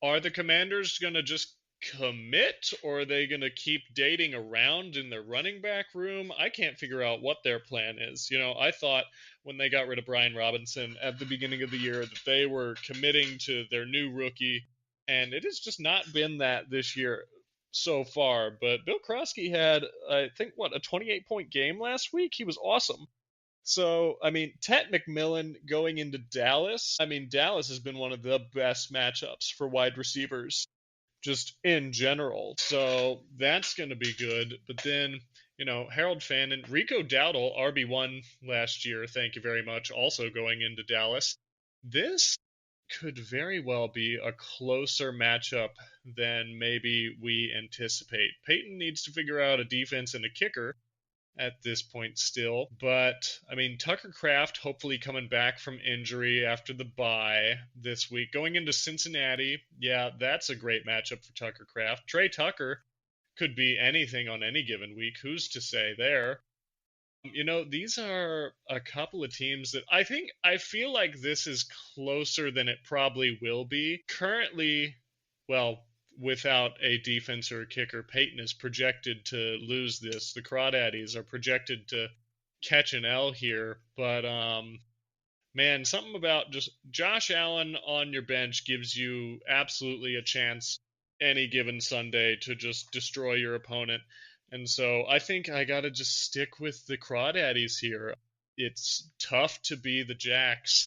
are the Commanders going to just commit, or are they going to keep dating around in their running back room? I can't figure out what their plan is. I thought when they got rid of Brian Robinson at the beginning of the year that they were committing to their new rookie, and it has just not been that this year so far. But Bill Krosky had, I think, a 28-point game last week? He was awesome. So, I mean, Tet McMillan going into Dallas. I mean, Dallas has been one of the best matchups for wide receivers just in general. So that's going to be good. But then, Harold Fannin, Rico Dowdle, RB1 last year, thank you very much, also going into Dallas. This could very well be a closer matchup than maybe we anticipate. Peyton needs to figure out a defense and a kicker at this point still. But, I mean, Tucker Kraft hopefully coming back from injury after the bye this week. Going into Cincinnati, yeah, that's a great matchup for Tucker Kraft. Trey Tucker could be anything on any given week. Who's to say there? These are a couple of teams that I feel like this is closer than it probably will be. Currently, without a defense or a kicker, Peyton is projected to lose this. The Crawdaddies are projected to catch an L here. But, man, something about just Josh Allen on your bench gives you absolutely a chance any given Sunday to just destroy your opponent. And so I think I got to just stick with the Crawdaddies here. It's tough to be the Jacks,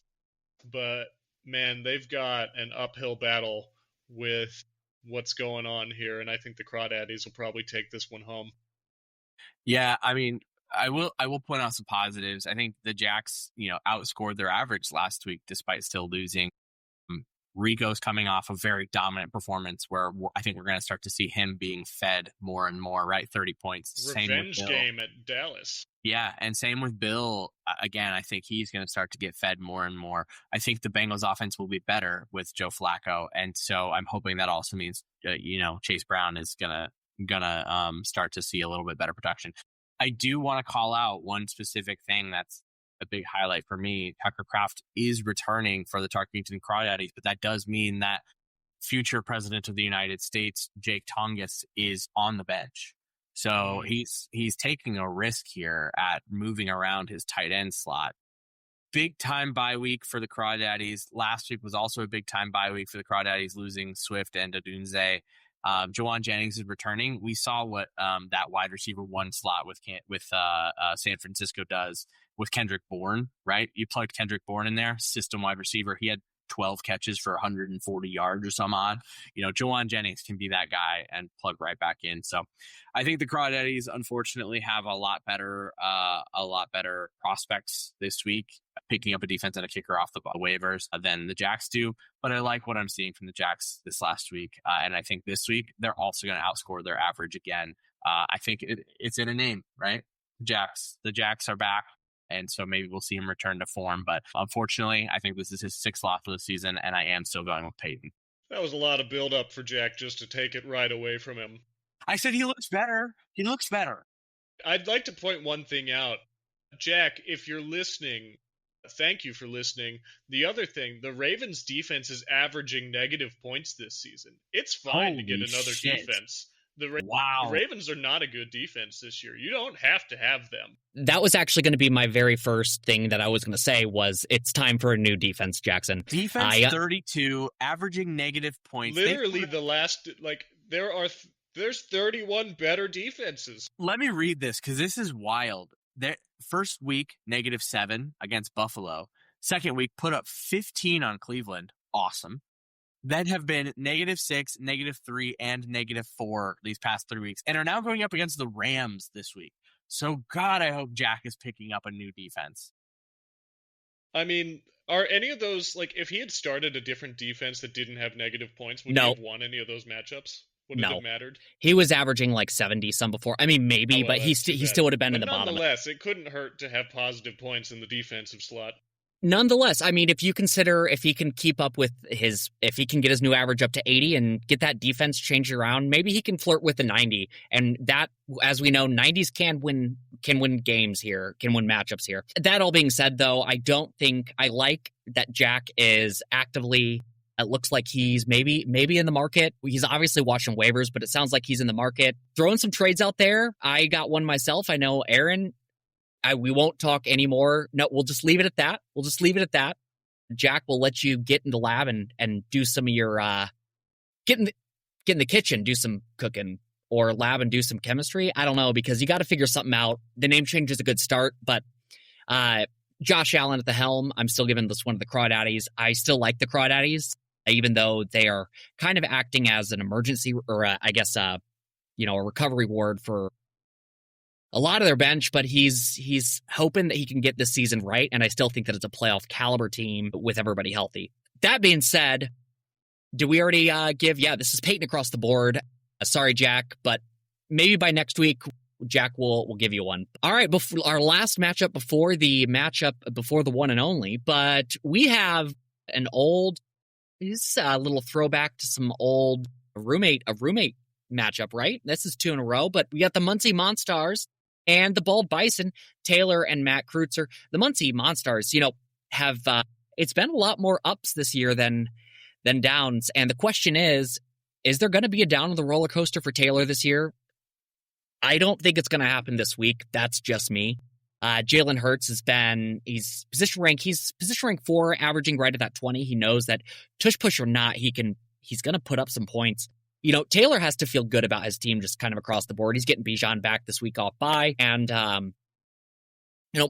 but, man, they've got an uphill battle with what's going on here, and I think the Crawdaddies will probably take this one home. Yeah, I mean, I will point out some positives. I think the Jacks, outscored their average last week despite still losing. Rico's coming off a very dominant performance where I think we're going to start to see him being fed more and more, right? 30 points. Revenge game at Dallas. Yeah, and same with Bill. Again, I think he's going to start to get fed more and more. I think the Bengals offense will be better with Joe Flacco, and so I'm hoping that also means, Chase Brown is gonna start to see a little bit better production. I do want to call out one specific thing that's a big highlight for me. Tucker Kraft is returning for the Tarkington Crawdaddies, but that does mean that future president of the United States, Jake Tongas, is on the bench. So he's taking a risk here at moving around his tight end slot. Big time bye week for the Crawdaddies. Last week was also a big time bye week for the Crawdaddies, losing Swift and Odunze. Jawan Jennings is returning. We saw what that wide receiver one slot with San Francisco does with Kendrick Bourne, right? You plugged Kendrick Bourne in there, system wide receiver. He had 12 catches for 140 yards or some odd. Jawan Jennings can be that guy and plug right back in. So I think the Crawdaddies unfortunately have a lot better prospects this week, picking up a defense and a kicker off the waivers than the Jacks do. But I like what I'm seeing from the Jacks this last week. And I think this week they're also going to outscore their average again. I think it's in a name, right? The Jacks are back. And so maybe we'll see him return to form. But unfortunately, I think this is his sixth loss of the season, and I am still going with Peyton. That was a lot of build-up for Jack just to take it right away from him. I said he looks better. He looks better. I'd like to point one thing out. Jack, if you're listening, thank you for listening. The other thing, the Ravens defense is averaging negative points this season. It's fine to get another defense. The Ravens are not a good defense this year. You don't have to have them. That was actually going to be my very first thing that I was going to say was it's time for a new defense, Jackson. Defense 32, averaging negative points. Literally there's 31 better defenses. Let me read this because this is wild. Their first week, -7 against Buffalo. Second week, put up 15 on Cleveland. Awesome. Then have been -6, -3, and -4 these past 3 weeks, and are now going up against the Rams this week. So, God, I hope Jack is picking up a new defense. I mean, are any of those, if he had started a different defense that didn't have negative points, would he have won any of those matchups? Would it have mattered? He was averaging 70 some before. I mean, maybe, but he still would have been in the bottom. Nonetheless, it couldn't hurt to have positive points in the defensive slot. Nonetheless, I mean, if you consider if he can keep up with if he can get his new average up to 80 and get that defense changed around, maybe he can flirt with the 90. And that, as we know, 90s can win games here, can win matchups here. That all being said, though, I don't think I like that Jack is actively. It looks like he's maybe in the market. He's obviously watching waivers, but it sounds like he's in the market. Throwing some trades out there. I got one myself. I know Aaron. We won't talk anymore. No, we'll just leave it at that. Jack will let you get in the lab and do some of your get in the kitchen, do some cooking, or lab and do some chemistry. I don't know, because you got to figure something out. The name change is a good start, but Josh Allen at the helm. I'm still giving this one of the Crawdaddies. I still like the Crawdaddies, even though they are kind of acting as an emergency, or I guess a recovery ward for a lot of their bench, but he's hoping that he can get this season right, and I still think that it's a playoff caliber team with everybody healthy. That being said, do we already give? Yeah, this is Peyton across the board. Sorry, Jack, but maybe by next week, Jack will give you one. All right, our last matchup before the one and only, but we have an old, this little throwback to some old roommate matchup, right? This is 2 in a row, but we got the Muncie Monstars and the Bald Bison, Taylor and Matt Kreutzer. The Muncie Monstars, have it's been a lot more ups this year than downs. And the question is there going to be a down on the roller coaster for Taylor this year? I don't think it's going to happen this week. That's just me. Jalen Hurts he's position rank 4, averaging right at that 20. He knows that tush push or not, he's going to put up some points. Taylor has to feel good about his team just kind of across the board. He's getting Bijan back this week off bye. And,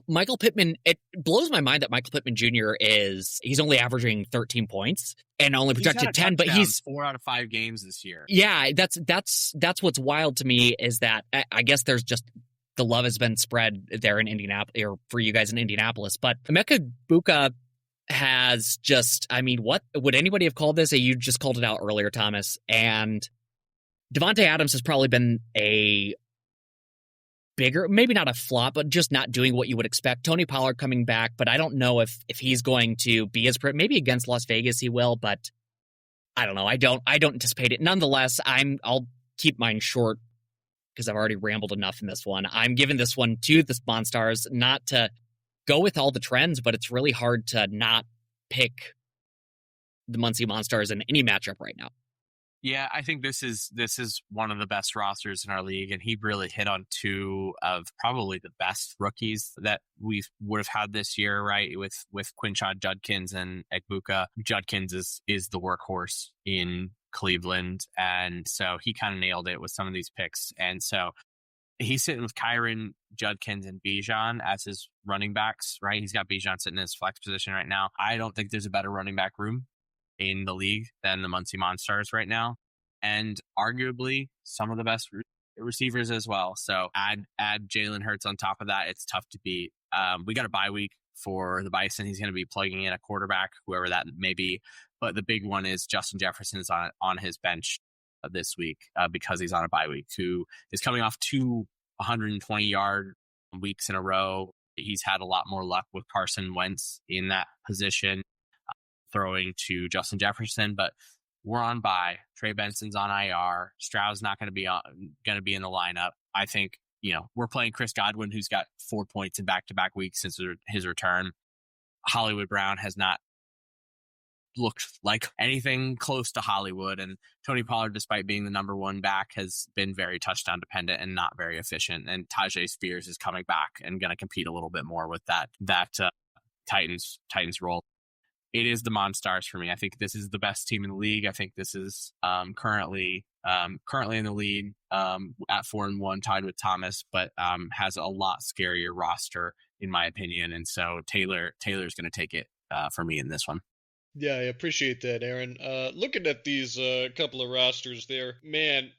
Michael Pittman, it blows my mind that Michael Pittman Jr. he's only averaging 13 points and only projected 10, but he's 4 out of 5 games this year. Yeah, that's what's wild to me, is that I guess there's just the love has been spread there in Indianapolis, or for you guys in Indianapolis. But Emeka Buka has just, I mean, what would anybody have called this? You just called it out earlier, Thomas. And Devontae Adams has probably been a bigger, maybe not a flop, but just not doing what you would expect. Tony Pollard coming back, but I don't know if he's going to be as, maybe against Las Vegas he will, but I don't know. I don't anticipate it. Nonetheless, I'll keep mine short because I've already rambled enough in this one. I'm giving this one to the Monstars, not to go with all the trends, but it's really hard to not pick the Muncie Monstars in any matchup right now. Yeah, I think this is one of the best rosters in our league, and he really hit on 2 of probably the best rookies that we would have had this year, right? With Quinshon Judkins and Egbuka. Judkins is the workhorse in Cleveland, and so he kind of nailed it with some of these picks. And so he's sitting with Kyron, Judkins, and Bijan as his running backs, right? He's got Bijan sitting in his flex position right now. I don't think there's a better running back room in the league than the Muncie Monstars right now, and arguably some of the best receivers as well. So add Jalen Hurts on top of that. It's tough to beat. We got a bye week for the Bison. He's going to be plugging in a quarterback, whoever that may be. But the big one is Justin Jefferson is on his bench this week because he's on a bye week, who is coming off 2 120-yard weeks in a row. He's had a lot more luck with Carson Wentz in that position, throwing to Justin Jefferson, but we're on bye. Trey Benson's on IR. Stroud's not going to be in the lineup. I think, we're playing Chris Godwin, who's got 4 points in back-to-back weeks since his return. Hollywood Brown has not looked like anything close to Hollywood, and Tony Pollard, despite being the number 1 back, has been very touchdown dependent and not very efficient. And Tajay Spears is coming back and going to compete a little bit more with that Titans role. It is the Monstars for me. I think this is the best team in the league. I think this is currently in the lead at 4-1, tied with Thomas, but has a lot scarier roster in my opinion. And so Taylor's going to take it for me in this one. Yeah, I appreciate that, Aaron. Looking at these couple of rosters there, man,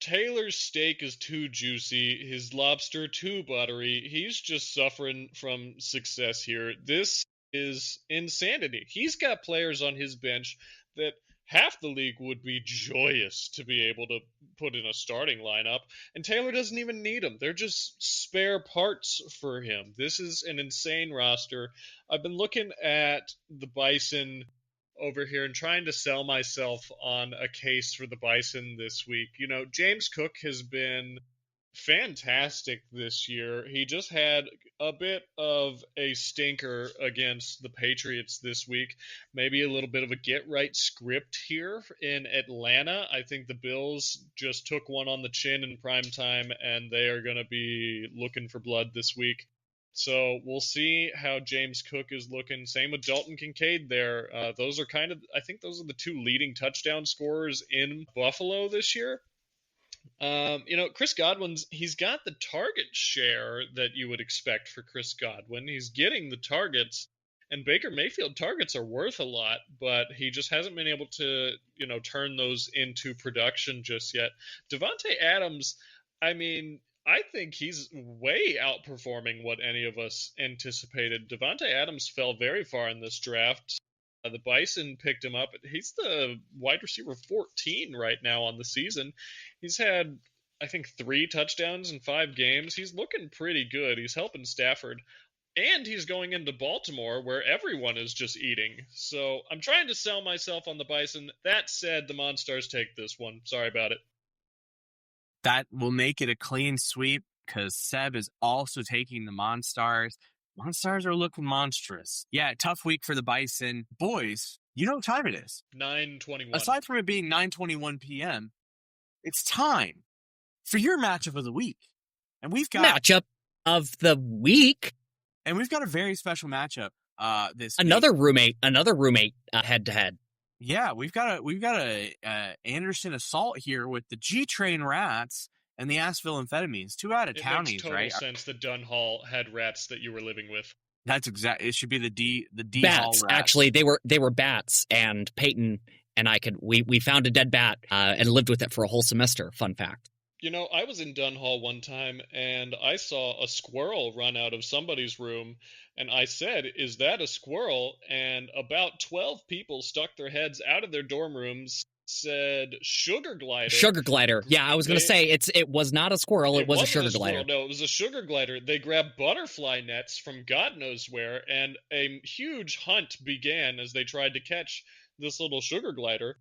Taylor's steak is too juicy, his lobster too buttery. He's just suffering from success here. This is insanity. He's got players on his bench that half the league would be joyous to be able to put in a starting lineup, and Taylor doesn't even need them. They're just spare parts for him. This is an insane roster. I've been looking at the Bison over here and trying to sell myself on a case for the Bison this week. James Cook has been fantastic this year. He just had a bit of a stinker against the Patriots this week. Maybe a little bit of a get right script here in Atlanta. I think the Bills just took one on the chin in prime time, and they are going to be looking for blood this week. So we'll see how James Cook is looking. Same with Dalton Kincaid there. Those are I think those are the two leading touchdown scorers in Buffalo this year. Chris Godwin's, he's got the target share that you would expect for Chris Godwin. He's getting the targets, and Baker Mayfield targets are worth a lot, but he just hasn't been able to, turn those into production just yet. Devontae Adams, I think he's way outperforming what any of us anticipated. Devontae Adams fell very far in this draft. The Bison picked him up. He's the wide receiver 14 right now on the season. He's had, I think, 3 touchdowns in 5 games. He's looking pretty good. He's helping Stafford. And he's going into Baltimore, where everyone is just eating. So I'm trying to sell myself on the Bison. That said, the Monstars take this one. Sorry about it. That will make it a clean sweep because Seb is also taking the Monstars. Monstars are looking monstrous. Yeah, tough week for the Bison. Boys, you know what time it is. 9:21. Aside from it being 9:21 p.m., it's time for your matchup of the week. And we've got... Matchup of the week? And we've got a very special matchup this another week. roommate head-to-head. Yeah, we've got a Anderson assault here with the G-Train Rats and the Asheville Amphetamines, 2 out of townies, right? It makes total sense that Dunn Hall had rats that you were living with. That's exactly. It should be the D bats. Hall rats. Actually, they were bats, and Peyton and I we found a dead bat and lived with it for a whole semester. Fun fact. I was in Dunn Hall one time, and I saw a squirrel run out of somebody's room, and I said, "Is that a squirrel?" And about 12 people stuck their heads out of their dorm rooms, said sugar glider. Sugar glider. Yeah, I was going to say it was not a squirrel. It was a sugar glider. No, it was a sugar glider. They grabbed butterfly nets from God knows where, and a huge hunt began as they tried to catch this little sugar glider.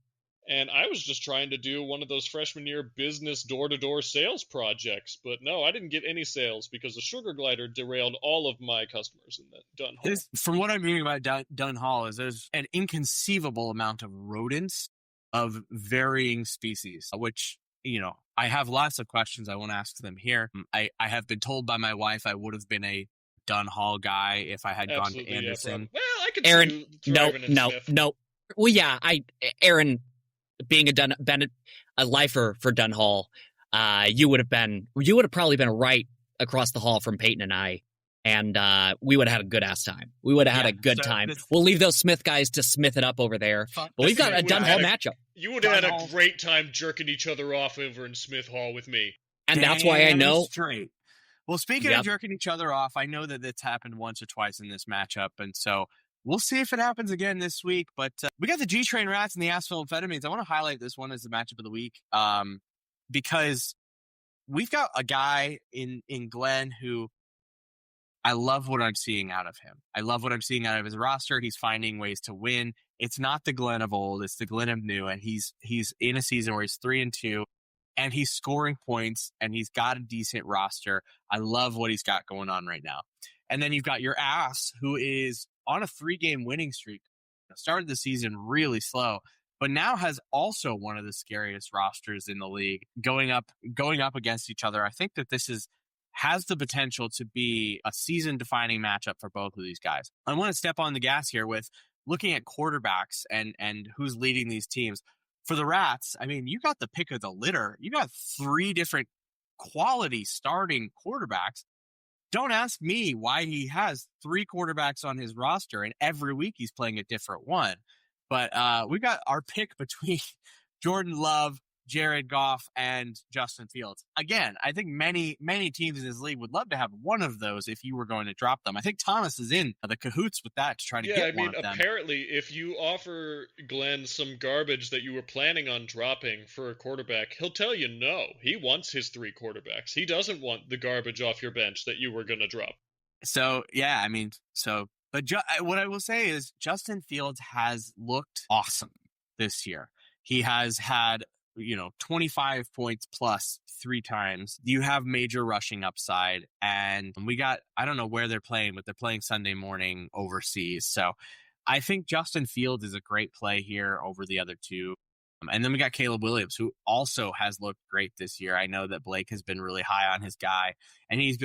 And I was just trying to do one of those freshman year business door-to-door sales projects. But no, I didn't get any sales because the sugar glider derailed all of my customers in that Dunn Hall. From what I'm reading about Dunn Hall is there's an inconceivable amount of rodents of varying species, which, I have lots of questions I want to ask them here. I have been told by my wife I would have been a Dunn Hall guy if I had gone to Anderson. Yeah, well, I could Aaron, see you thriving in Smith. No. Well, yeah, Aaron, being a lifer for Dunn Hall, you would have probably been right across the hall from Peyton and I, and we would have had a good ass time. We would have had a good time. We'll leave those Smith guys to smith it up over there. But we've got a Dunn Hall matchup. You would have had a great time jerking each other off over in Smith Hall with me. And that's why I know. Straight. Well, speaking of jerking each other off, I know that it's happened once or twice in this matchup, and so we'll see if it happens again this week. But we got the G-Train Rats and the Asheville Amphetamines. I want to highlight this one as the matchup of the week because we've got a guy in Glenn who I love what I'm seeing out of him. I love what I'm seeing out of his roster. He's finding ways to win. It's not the Glenn of old. It's the Glenn of new. And he's in a season where he's 3-2 and he's scoring points and he's got a decent roster. I love what he's got going on right now. And then you've got your ass who is on a 3-game winning streak. Started the season really slow, but now has also one of the scariest rosters in the league going up against each other. I think that this has the potential to be a season-defining matchup for both of these guys. I want to step on the gas here with looking at quarterbacks and who's leading these teams. For the Rats, you got the pick of the litter. You got 3 different quality starting quarterbacks. Don't ask me why he has 3 quarterbacks on his roster, and every week he's playing a different one. But we got our pick between Jordan Love, Jared Goff and Justin Fields. Again, I think many teams in this league would love to have one of those if you were going to drop them. I think Thomas is in the cahoots with that to try to get one of them. Apparently, if you offer Glenn some garbage that you were planning on dropping for a quarterback, he'll tell you no. He wants his 3 quarterbacks. He doesn't want the garbage off your bench that you were going to drop. So, yeah, but what I will say is Justin Fields has looked awesome this year. He has had 25 points plus 3 times. You have major rushing upside, and I don't know where they're playing, but they're playing Sunday morning overseas. So I think Justin Fields is a great play here over the other 2. And then we got Caleb Williams, who also has looked great this year. I know that Blake has been really high on his guy, and he's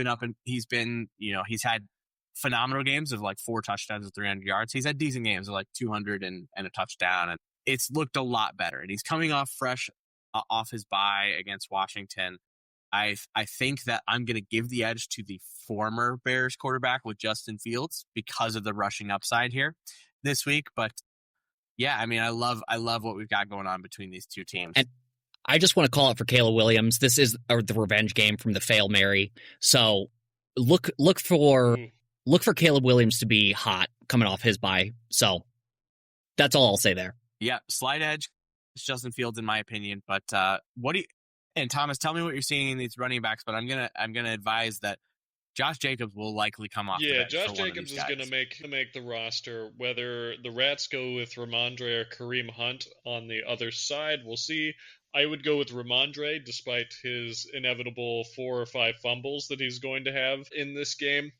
had phenomenal games of like 4 touchdowns and 300 yards. He's had decent games of like 200 and a touchdown, and it's looked a lot better. And he's coming off fresh off his bye against Washington. I think that I'm going to give the edge to the former Bears quarterback with Justin Fields because of the rushing upside here this week. But yeah, I love what we've got going on between these 2 teams. And I just want to call it for Caleb Williams. This is the revenge game from the Fail Mary. So look for Caleb Williams to be hot coming off his bye. So that's all I'll say there. Yeah, slight edge. It's Justin Fields, in my opinion. But and Thomas, tell me what you're seeing in these running backs. But I'm gonna advise that Josh Jacobs will likely come off. Yeah, Josh Jacobs is gonna make the roster. Whether the Rats go with Ramondre or Kareem Hunt on the other side, we'll see. I would go with Ramondre, despite his inevitable 4 or 5 fumbles that he's going to have in this game.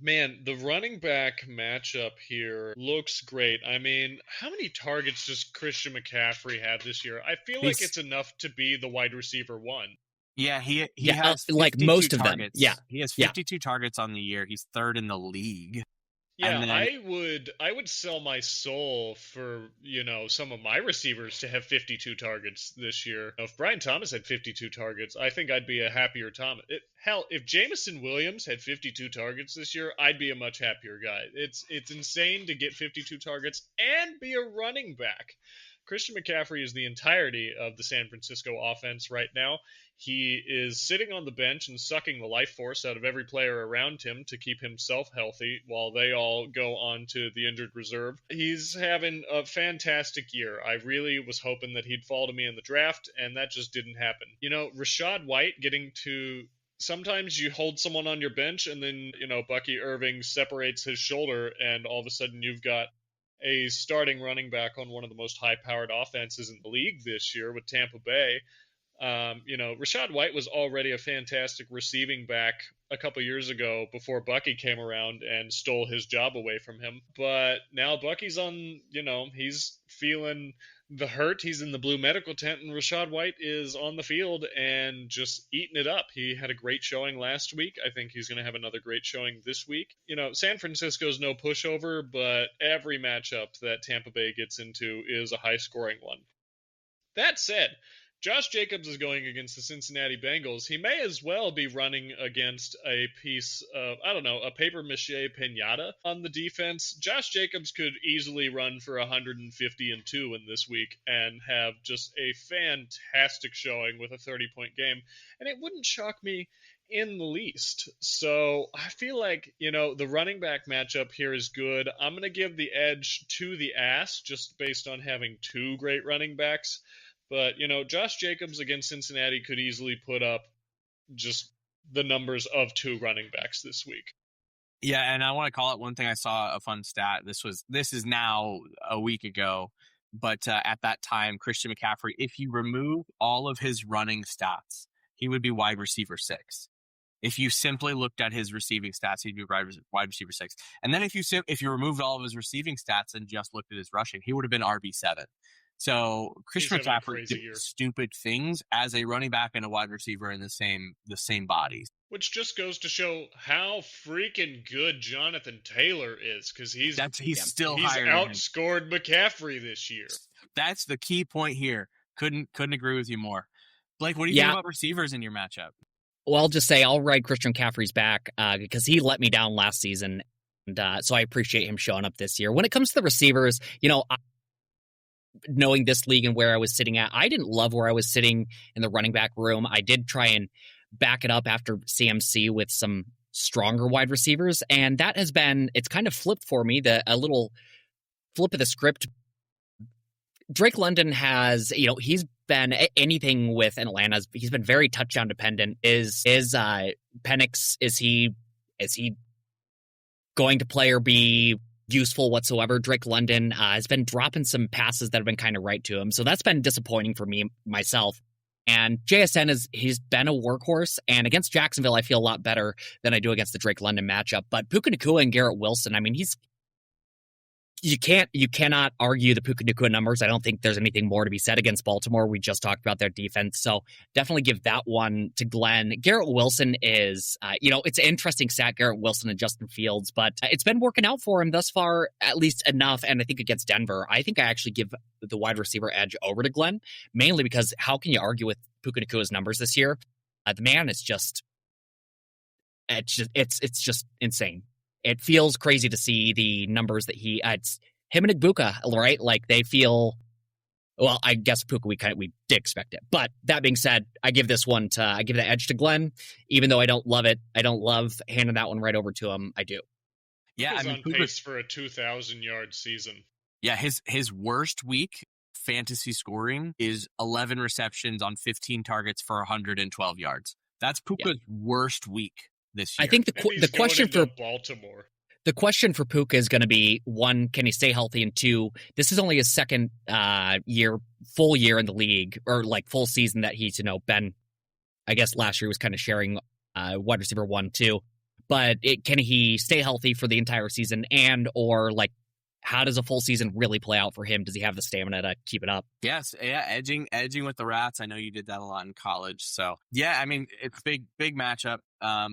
Man, the running back matchup here looks great. How many targets does Christian McCaffrey have this year? I feel like it's enough to be the wide receiver 1. Yeah, he has like most of targets. them. Yeah, he has 52 targets on the year. He's 3rd in the league. Yeah, I would sell my soul for, some of my receivers to have 52 targets this year. If Brian Thomas had 52 targets, I think I'd be a happier Thomas. Hell, if Jameson Williams had 52 targets this year, I'd be a much happier guy. It's insane to get 52 targets and be a running back. Christian McCaffrey is the entirety of the San Francisco offense right now. He is sitting on the bench and sucking the life force out of every player around him to keep himself healthy while they all go on to the injured reserve. He's having a fantastic year. I really was hoping that he'd fall to me in the draft, and that just didn't happen. Rachaad White getting to... Sometimes you hold someone on your bench and then, Bucky Irving separates his shoulder and all of a sudden you've got a starting running back on one of the most high-powered offenses in the league this year with Tampa Bay. Rachaad White was already a fantastic receiving back a couple years ago before Bucky came around and stole his job away from him. But now Bucky's on, he's feeling the hurt. He's in the blue medical tent, and Rachaad White is on the field and just eating it up. He had a great showing last week. I think he's going to have another great showing this week. San Francisco's no pushover, but every matchup that Tampa Bay gets into is a high-scoring one. That said, Josh Jacobs is going against the Cincinnati Bengals. He may as well be running against a piece of, a papier-mâché piñata on the defense. Josh Jacobs could easily run for 150-2 in this week and have just a fantastic showing with a 30-point game. And it wouldn't shock me in the least. So I feel like, the running back matchup here is good. I'm going to give the edge to the ass just based on having 2 great running backs. But, Josh Jacobs against Cincinnati could easily put up just the numbers of 2 running backs this week. Yeah, and I want to call it one thing. I saw a fun stat. This is now a week ago, but at that time, Christian McCaffrey, if you remove all of his running stats, he would be wide receiver 6. If you simply looked at his receiving stats, he'd be wide receiver 6. And then if you removed all of his receiving stats and just looked at his rushing, he would have been RB7. So Christian McCaffrey did stupid things as a running back and a wide receiver in the same bodies. Which just goes to show how freaking good Jonathan Taylor is, because he's outscored McCaffrey this year. That's the key point here. Couldn't agree with you more. Blake, what do you think about receivers in your matchup? Well, I'll just say I'll ride Christian McCaffrey's back because he let me down last season, and so I appreciate him showing up this year. When it comes to the receivers, knowing this league and where I was sitting at, I didn't love where I was sitting in the running back room. I did try and back it up after CMC with some stronger wide receivers, and that has been, it's kind of flipped for me, a little flip of the script. Drake London has, he's been anything with Atlanta. He's been very touchdown dependent. Is Penix, is he going to play or be useful whatsoever? Drake London has been dropping some passes that have been kind of right to him, so that's been disappointing for me myself. And JSN he's been a workhorse, and against Jacksonville, I feel a lot better than I do against the Drake London matchup. But Puka Nacua and Garrett Wilson, I mean, you cannot argue the Puka Nacua numbers. I don't think there's anything more to be said against Baltimore. We just talked about their defense, so definitely give that one to Glenn. Garrett Wilson is, it's an interesting stat, Garrett Wilson and Justin Fields, but it's been working out for him thus far, at least enough. And I think against Denver, I think I actually give the wide receiver edge over to Glenn, mainly because how can you argue with Puka Nacua's numbers this year? The man is it's just insane. It feels crazy to see the numbers that it's him and Igbuka, right? Like they feel, well, I guess Puka, we did expect it. But that being said, I give the edge to Glenn, even though I don't love it. I don't love handing that one right over to him. I do. Yeah, He's on pace for a 2,000-yard season. Yeah, his worst week fantasy scoring is 11 receptions on 15 targets for 112 yards. That's Puka's worst week this year. I think the question for Baltimore, the question for Puka is going to be, one, can he stay healthy? And two, this is only his second full year in the league, or like full season that he's been. I guess last year was kind of sharing wide receiver 1-2, but can he stay healthy for the entire season, and or like, how does a full season really play out for him? Does he have the stamina to keep it up? Yes, yeah, edging with the Rats. I know you did that a lot in college. So yeah, I mean, it's big matchup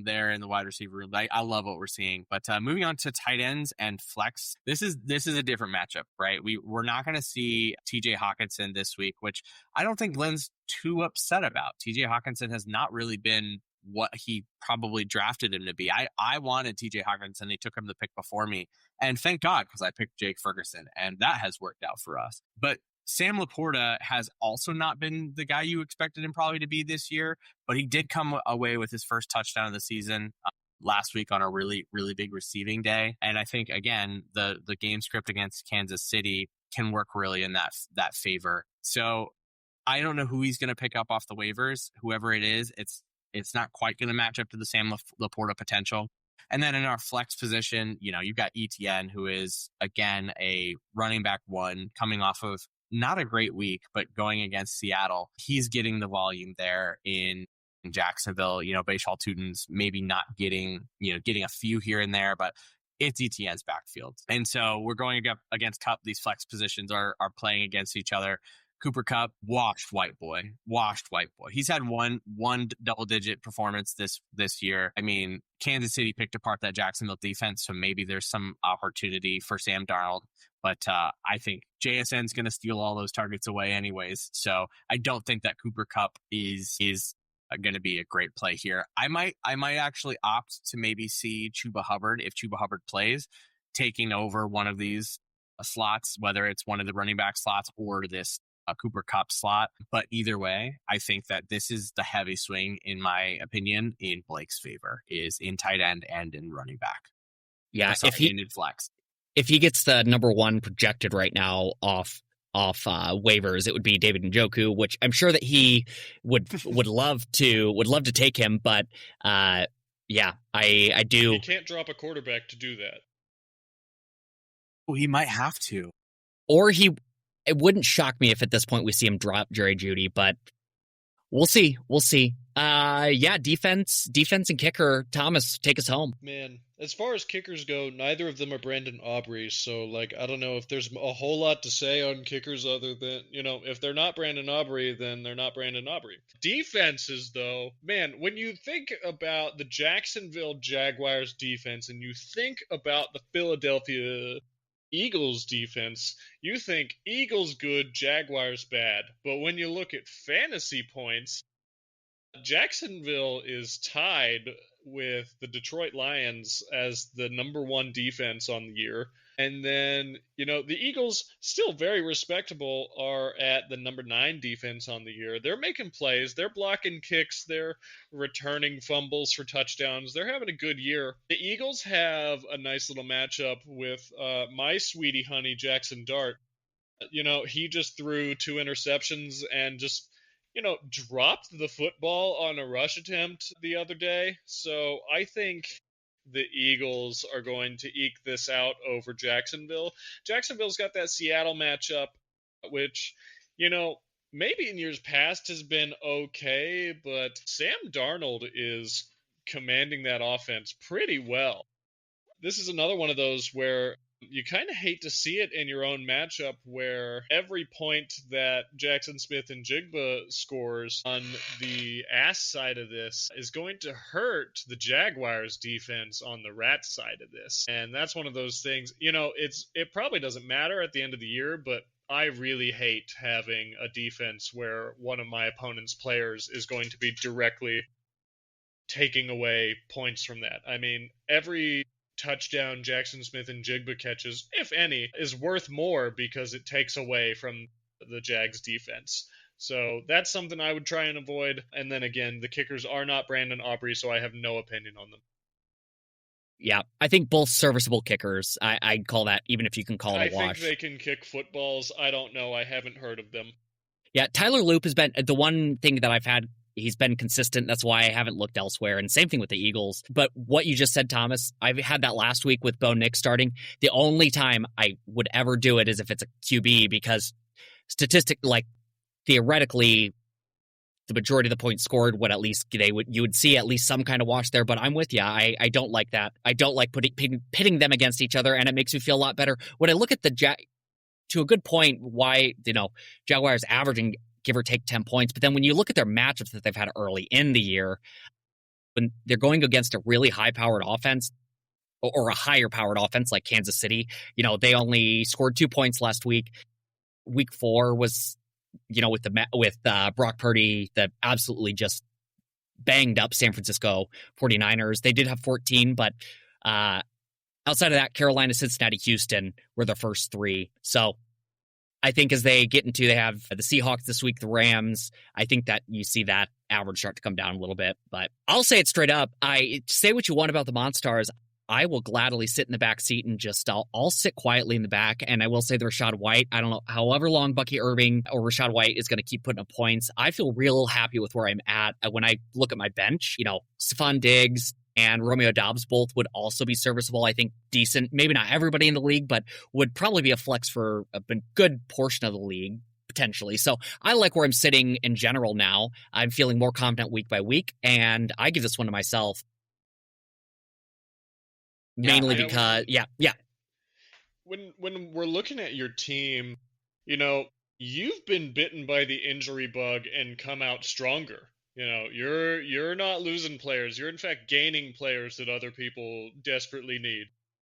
there in the wide receiver room. I love what we're seeing. But moving on to tight ends and flex, this is a different matchup, right? We're not going to see TJ Hawkinson this week, which I don't think Glenn's too upset about. TJ Hawkinson has not really been what he probably drafted him to be. I wanted TJ Hawkinson. He took him the pick before me. And thank God, because I picked Jake Ferguson, and that has worked out for us. But Sam Laporta has also not been the guy you expected him probably to be this year, but he did come away with his first touchdown of the season last week on a really, really big receiving day. And I think, again, the game script against Kansas City can work really in that favor. So I don't know who he's going to pick up off the waivers. Whoever it is, it's not quite going to match up to the Sam Laporta potential. And then in our flex position, you've got ETN, who is, again, a running back one coming off of not a great week, but going against Seattle. He's getting the volume there in Jacksonville. Bashal Tutin's maybe not getting a few here and there, but it's ETN's backfield. And so we're going up against Cup. These flex positions are playing against each other. Cooper Kupp, washed white boy. He's had one double-digit performance this year. I mean, Kansas City picked apart that Jacksonville defense, so maybe there's some opportunity for Sam Darnold. But I think JSN's going to steal all those targets away anyways. So I don't think that Cooper Kupp is going to be a great play here. I might actually opt to maybe see Chuba Hubbard, if Chuba Hubbard plays, taking over one of these slots, whether it's one of the running back slots or this Cooper Kupp slot. But either way, I think that this is the heavy swing, in my opinion, in Blake's favor, is in tight end and in running back. Yeah, if he needed flex. If he gets the number one projected right now off waivers, it would be David Njoku, which I'm sure that he would love to take him. But yeah, I do. You can't drop a quarterback to do that. Well, he might have to, or it wouldn't shock me if at this point we see him drop Jerry Jeudy, but we'll see. Yeah, defense and kicker. Thomas, take us home. Man, as far as kickers go, neither of them are Brandon Aubrey, so I don't know if there's a whole lot to say on kickers other than, if they're not Brandon Aubrey, then they're not Brandon Aubrey. Defenses, though, man, when you think about the Jacksonville Jaguars defense and you think about the Philadelphia Eagles defense, you think Eagles good, Jaguars bad. But when you look at fantasy points, Jacksonville is tied with the Detroit Lions as the number 1 defense on the year. And then, the Eagles, still very respectable, are at the number 9 defense on the year. They're making plays. They're blocking kicks. They're returning fumbles for touchdowns. They're having a good year. The Eagles have a nice little matchup with my sweetie honey, Jackson Dart. He just threw 2 interceptions and just, dropped the football on a rush attempt the other day. So I think the Eagles are going to eke this out over Jacksonville. Jacksonville's got that Seattle matchup, which, maybe in years past has been okay, but Sam Darnold is commanding that offense pretty well. This is another one of those where you kind of hate to see it in your own matchup, where every point that Jackson Smith-Njigba scores on the ass side of this is going to hurt the Jaguars defense on the rat side of this. And that's one of those things, it probably doesn't matter at the end of the year, but I really hate having a defense where one of my opponent's players is going to be directly taking away points from that. I mean, every touchdown Jackson Smith-Njigba catches, if any, is worth more because it takes away from the Jags defense. So that's something I would try and avoid. And then again, the kickers are not Brandon Aubrey, so I have no opinion on them. Yeah, I think both serviceable kickers. I'd call that, even if you can call it a wash. I think they can kick footballs. I don't know. I haven't heard of them. Yeah, Tyler Loop has been the one thing that I've had. He's been consistent. That's why I haven't looked elsewhere. And same thing with the Eagles. But what you just said, Thomas, I've had that last week with Bo Nix starting. The only time I would ever do it is if it's a QB, because theoretically, the majority of the points scored would at least you would see at least some kind of wash there. But I'm with you. I don't like that. I don't like pitting them against each other, and it makes me feel a lot better when I look at to a good point why Jaguars averaging give or take 10 points. But then when you look at their matchups that they've had early in the year, when they're going against a really high-powered offense or a higher-powered offense like Kansas City, they only scored 2 points last week. Week 4 was, with Brock Purdy, that absolutely just banged up San Francisco 49ers. They did have 14, but outside of that, Carolina, Cincinnati, Houston were the first 3. So I think as they have the Seahawks this week, the Rams, I think that you see that average start to come down a little bit. But I'll say it straight up. I say what you want about the Monstars. I will gladly sit in the back seat and just I'll sit quietly in the back. And I will say the Rashad White, I don't know, however long Bucky Irving or Rashad White is going to keep putting up points, I feel real happy with where I'm at. When I look at my bench, Stephon Diggs and Romeo Doubs both would also be serviceable. I think decent, maybe not everybody in the league, but would probably be a flex for a good portion of the league, potentially. So I like where I'm sitting in general now. I'm feeling more confident week by week, and I give this one to myself. Mainly because, When we're looking at your team, you've been bitten by the injury bug and come out stronger. You're not losing players. You're in fact gaining players that other people desperately need.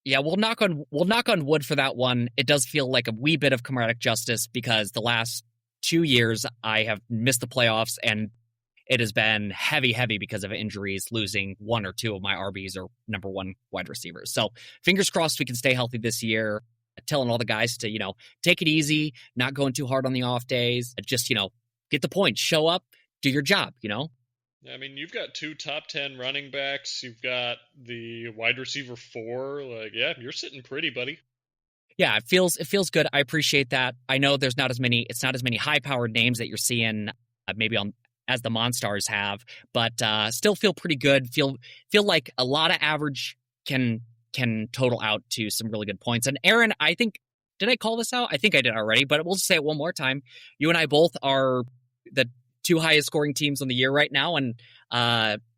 Yeah, we'll knock on wood for that one. It does feel like a wee bit of comedic justice because the last 2 years I have missed the playoffs, and it has been heavy because of injuries, losing 1 or 2 of my RBs or number 1 wide receivers. So fingers crossed we can stay healthy this year. Telling all the guys to, take it easy, not going too hard on the off days. Just, get the points, show up, do your job, I mean, you've got 2 top 10 running backs. You've got the wide receiver 4. You're sitting pretty, buddy. Yeah, it feels good. I appreciate that. I know it's not as many high-powered names that you're seeing maybe as the Monstars have, but still feel pretty good. Feel like a lot of average can total out to some really good points. And Aaron, I think, did I call this out? I think I did already, but we'll just say it one more time. You and I both are the 2 highest scoring teams on the year right now, and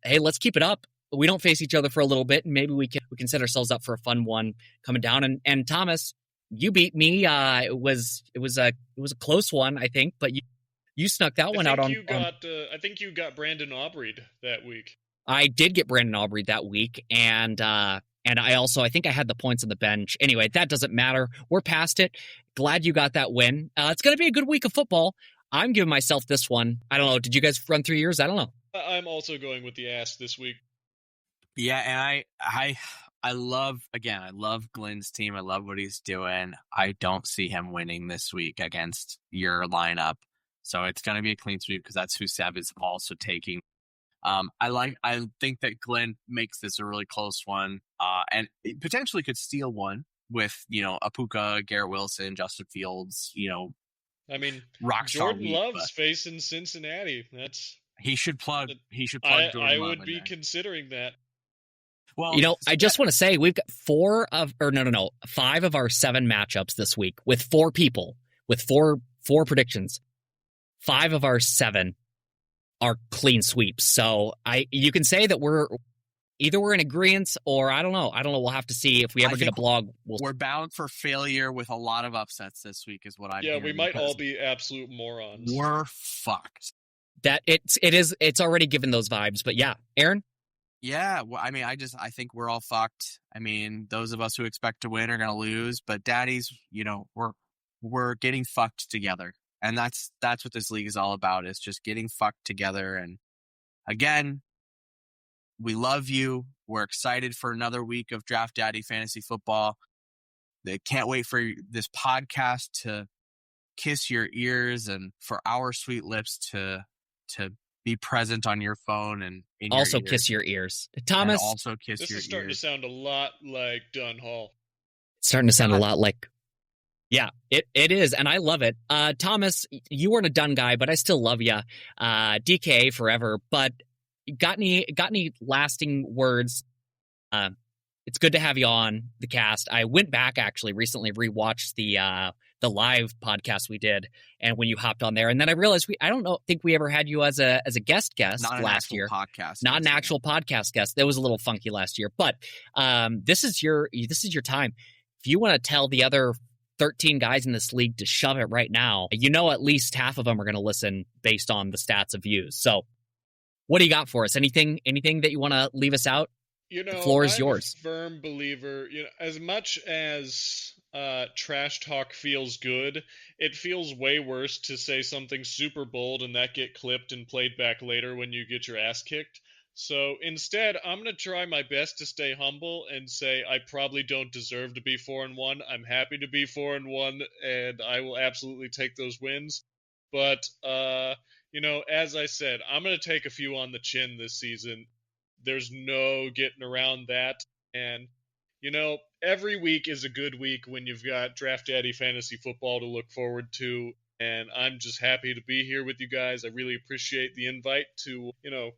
hey, let's keep it up. We don't face each other for a little bit, and maybe we can set ourselves up for a fun one coming down. And Thomas, you beat me. It was a close one, I think, but you snuck that one out on. I think you got Brandon Aubrey that week. I did get Brandon Aubrey that week, and I think I had the points on the bench. Anyway, that doesn't matter. We're past it. Glad you got that win. It's going to be a good week of football. I'm giving myself this one. I don't know. Did you guys run through yours? I don't know. I'm also going with the ass this week. Yeah, and I love Glenn's team. I love what he's doing. I don't see him winning this week against your lineup. So it's going to be a clean sweep because that's who Seb is also taking. I think that Glenn makes this a really close one, and it potentially could steal one with, Apuka, Garrett Wilson, Justin Fields, I mean, Rockstar Jordan week, Love's facing Cincinnati. He should plug I Jordan Love would in be there. considering that. Well, so I just want to say we've got 5 of our 7 matchups this week with 4 people with four predictions. 5 of our 7 are clean sweeps. So you can say that we're in agreement, or I don't know. We'll have to see if we ever get a blog. We're bound for failure with a lot of upsets this week, is what I'm hearing. Yeah, we might all be absolute morons. We're fucked. That it's already given those vibes. But yeah, Aaron. Yeah, well, I mean, I think we're all fucked. I mean, those of us who expect to win are going to lose, but daddies, we're getting fucked together. And that's what this league is all about, is just getting fucked together. And again, we love you. We're excited for another week of Draft Daddy Fantasy Football. They can't wait for this podcast to kiss your ears and for our sweet lips to be present on your phone and in also your ears. Kiss your ears. Thomas. And also kiss this your ears. This is starting to sound a lot like Dunn Hall. It's starting to sound a lot like... Yeah, it is, and I love it. Thomas, you weren't a done guy, but I still love you. DK forever, but got any lasting words? It's good to have you on the cast. I went back actually recently, rewatched the live podcast we did, and when you hopped on there, and then I realized I don't think we ever had you as a guest Not last year. Podcast, not an actual podcast guest. That was a little funky last year, but this is your time. If you want to tell the other 13 guys in this league to shove it right now, at least half of them are going to listen based on the stats of views. So what do you got for us? Anything that you want to leave us out? The floor is yours. I'm a firm believer, as much as trash talk feels good, it feels way worse to say something super bold and that get clipped and played back later when you get your ass kicked. So instead, I'm going to try my best to stay humble and say I probably don't deserve to be 4-1. I'm happy to be 4-1, and I will absolutely take those wins. But, as I said, I'm going to take a few on the chin this season. There's no getting around that. And, every week is a good week when you've got Draft Daddy Fantasy Football to look forward to. And I'm just happy to be here with you guys. I really appreciate the invite to,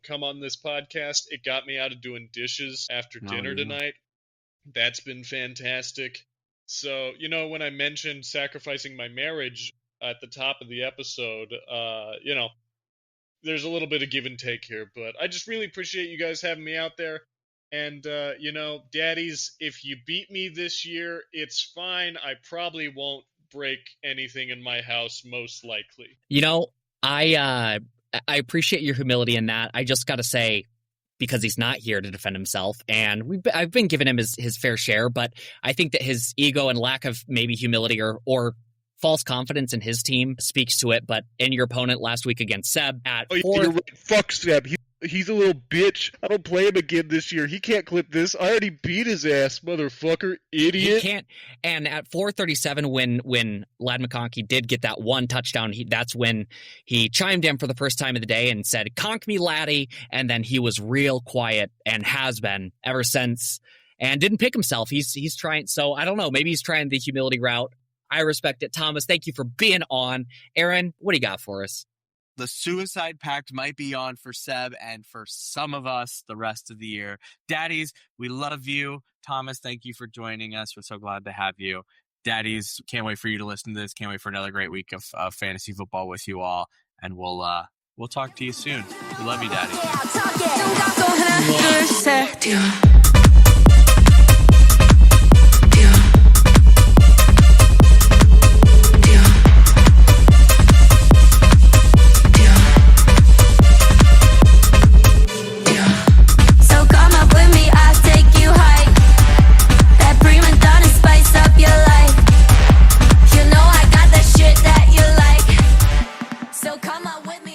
come on this podcast. It got me out of doing dishes after dinner tonight. That's been fantastic. So, when I mentioned sacrificing my marriage at the top of the episode, there's a little bit of give and take here. But I just really appreciate you guys having me out there. And, daddies, if you beat me this year, it's fine. I probably won't break anything in my house, most likely. I appreciate your humility in that. I just got to say, because he's not here to defend himself, and I've been giving him his fair share, but I think that his ego and lack of maybe humility or false confidence in his team speaks to it. But in your opponent last week against Seb at 4, you're right. Fuck Seb. He's a little bitch. I don't play him again this year. He can't clip this. I already beat his ass, motherfucker. Idiot. He can't. And at 4:37, when Ladd McConkey did get that one touchdown, that's when he chimed in for the first time of the day and said, "Conk me, laddie." And then he was real quiet and has been ever since, and didn't pick himself. He's trying. So I don't know. Maybe he's trying the humility route. I respect it. Thomas, thank you for being on. Aaron, what do you got for us? The suicide pact might be on for Seb and for some of us the rest of the year. Daddies, we love you. Thomas, thank you for joining us. We're so glad to have you. Daddies, can't wait for you to listen to this. Can't wait for another great week of fantasy football with you all. And we'll talk to you soon. We love you, Daddy. Come on with me.